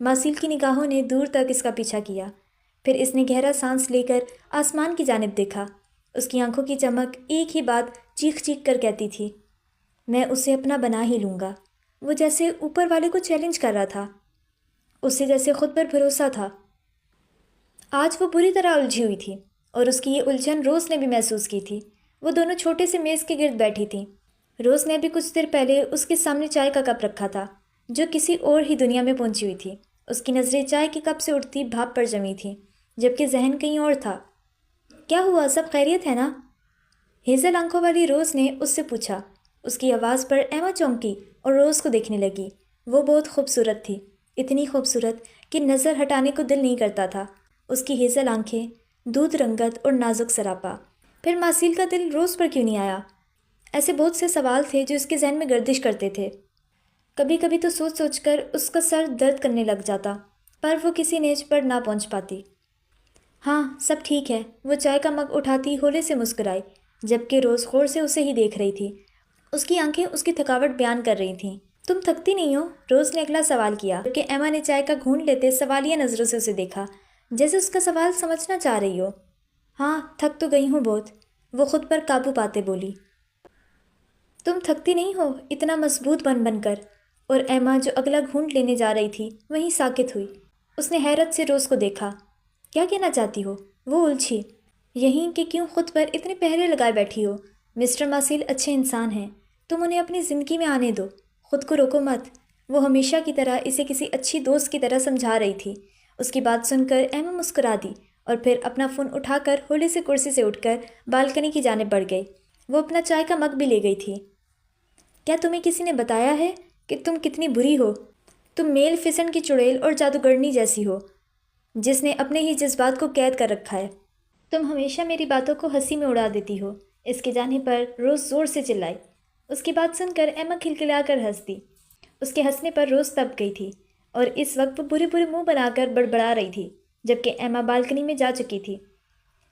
ماسل کی نگاہوں نے دور تک اس کا پیچھا کیا، پھر اس نے گہرا سانس لے کر آسمان کی جانب دیکھا۔ اس کی آنکھوں کی چمک ایک ہی بات چیخ چیخ کر کہتی تھی، میں اسے اپنا بنا ہی لوں گا۔ وہ جیسے اوپر والے کو چیلنج کر رہا تھا، اسے جیسے خود پر بھروسہ تھا۔ آج وہ بری طرح الجھی ہوئی تھی، اور اس کی یہ الجھن روز نے بھی محسوس کی تھی۔ وہ دونوں چھوٹے سے میز کے گرد بیٹھی تھیں۔ روز نے بھی کچھ دیر پہلے اس کے سامنے چائے کا کپ رکھا تھا، جو کسی اور ہی دنیا میں پہنچی ہوئی تھی۔ اس کی نظریں چائے کے کپ سے اٹھتی بھاپ پر جمی تھیں، جبکہ ذہن کہیں اور تھا۔ کیا ہوا، سب خیریت ہے نا؟ ہیزل آنکھوں والی روز نے اس سے پوچھا۔ اس کی آواز پر ایما چونکی اور روز کو دیکھنے لگی۔ وہ بہت خوبصورت تھی، اتنی خوبصورت کہ نظر ہٹانے کو دل نہیں کرتا تھا۔ اس کی ہیزل آنکھیں، دودھ رنگت اور نازک سراپا۔ پھر ماسیل کا دل روز پر کیوں نہیں آیا؟ ایسے بہت سے سوال تھے جو اس کے ذہن میں گردش کرتے تھے۔ کبھی کبھی تو سوچ سوچ کر اس کا سر درد کرنے لگ جاتا، پر وہ کسی نیز پر نہ پہنچ پاتی۔ ہاں سب ٹھیک ہے، وہ چائے کا مگ اٹھاتی ہولے سے مسکرائی، جبکہ روز غور سے اسے ہی دیکھ رہی تھی۔ اس کی آنکھیں اس کی تھکاوٹ بیان کر رہی تھیں۔ تم تھکتی نہیں ہو؟ روز نے اگلا سوال کیا، جبکہ ایما نے چائے کا گھونٹ لیتے سوالیہ نظروں سے اسے دیکھا، جیسے اس کا سوال سمجھنا چاہ رہی ہو۔ ہاں تھک تو گئی ہوں بہت، وہ خود پر قابو پاتے بولی۔ تم تھکتی نہیں ہو اتنا مضبوط بن بن کر؟ اور ایما جو اگلا گھونٹ لینے جا رہی تھی وہیں ساکت ہوئی۔ اس نے حیرت سے روز کو دیکھا۔ کیا کہنا چاہتی ہو؟ وہ الجھی۔ یہیں کہ کیوں خود پر اتنے پہرے لگائے بیٹھی ہو؟ مسٹر ماسیل اچھے انسان ہیں، تم انہیں اپنی زندگی میں آنے دو، خود کو روکو مت۔ وہ ہمیشہ کی طرح اسے کسی اچھی دوست کی طرح سمجھا رہی تھی۔ اس کی بات سن کر ایما مسکرا دی اور پھر اپنا فون اٹھا کر ہولے سے کرسی سے اٹھ کر بالکنی کی جانب بڑھ گئی۔ وہ اپنا چائے کا مگ بھی لے گئی تھی۔ کیا تمہیں کسی نے بتایا ہے کہ تم کتنی بری ہو؟ تم میل فسن کی چڑیل اور جادوگرنی جیسی ہو، جس نے اپنے ہی جذبات کو قید کر رکھا ہے۔ تم ہمیشہ میری باتوں کو ہنسی میں اڑا دیتی ہو۔ اس کے جانے پر روز زور سے چلائی۔ اس کی بات سن کر ایما کھلکھلا کر ہنس دی۔ اس کے ہنسنے پر روز تپ گئی تھی، اور اس وقت وہ برے برے منہ بنا کر بڑبڑا رہی تھی، جبکہ ایما بالکنی میں جا چکی تھی۔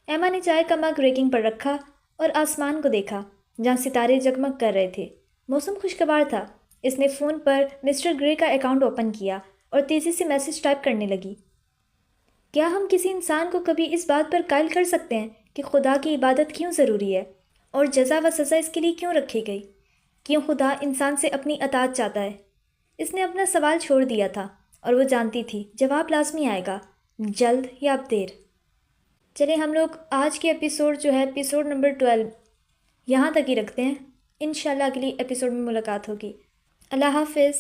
ایما نے چائے کا مگ ریکنگ پر رکھا اور آسمان کو دیکھا، جہاں ستارے جگمگ کر رہے تھے۔ موسم خوشگوار تھا۔ اس نے فون پر مسٹر گرے کا اکاؤنٹ اوپن کیا اور تیزی سے میسج ٹائپ کرنے لگی۔ کیا ہم کسی انسان کو کبھی اس بات پر قائل کر سکتے ہیں کہ خدا کی عبادت کیوں ضروری ہے، اور جزا و سزا اس کے لیے کیوں رکھی گئی؟ کیوں خدا انسان سے اپنی اطاعت چاہتا ہے؟ اس نے اپنا سوال چھوڑ دیا تھا، اور وہ جانتی تھی جواب لازمی آئے گا، جلد یا اب دیر۔ چلیں ہم لوگ آج کے ایپیسوڈ جو ہے ایپیسوڈ نمبر 12 یہاں تک ہی رکھتے ہیں۔ انشاءاللہ اگلی ایپیسوڈ میں ملاقات ہوگی۔ اللہ حافظ۔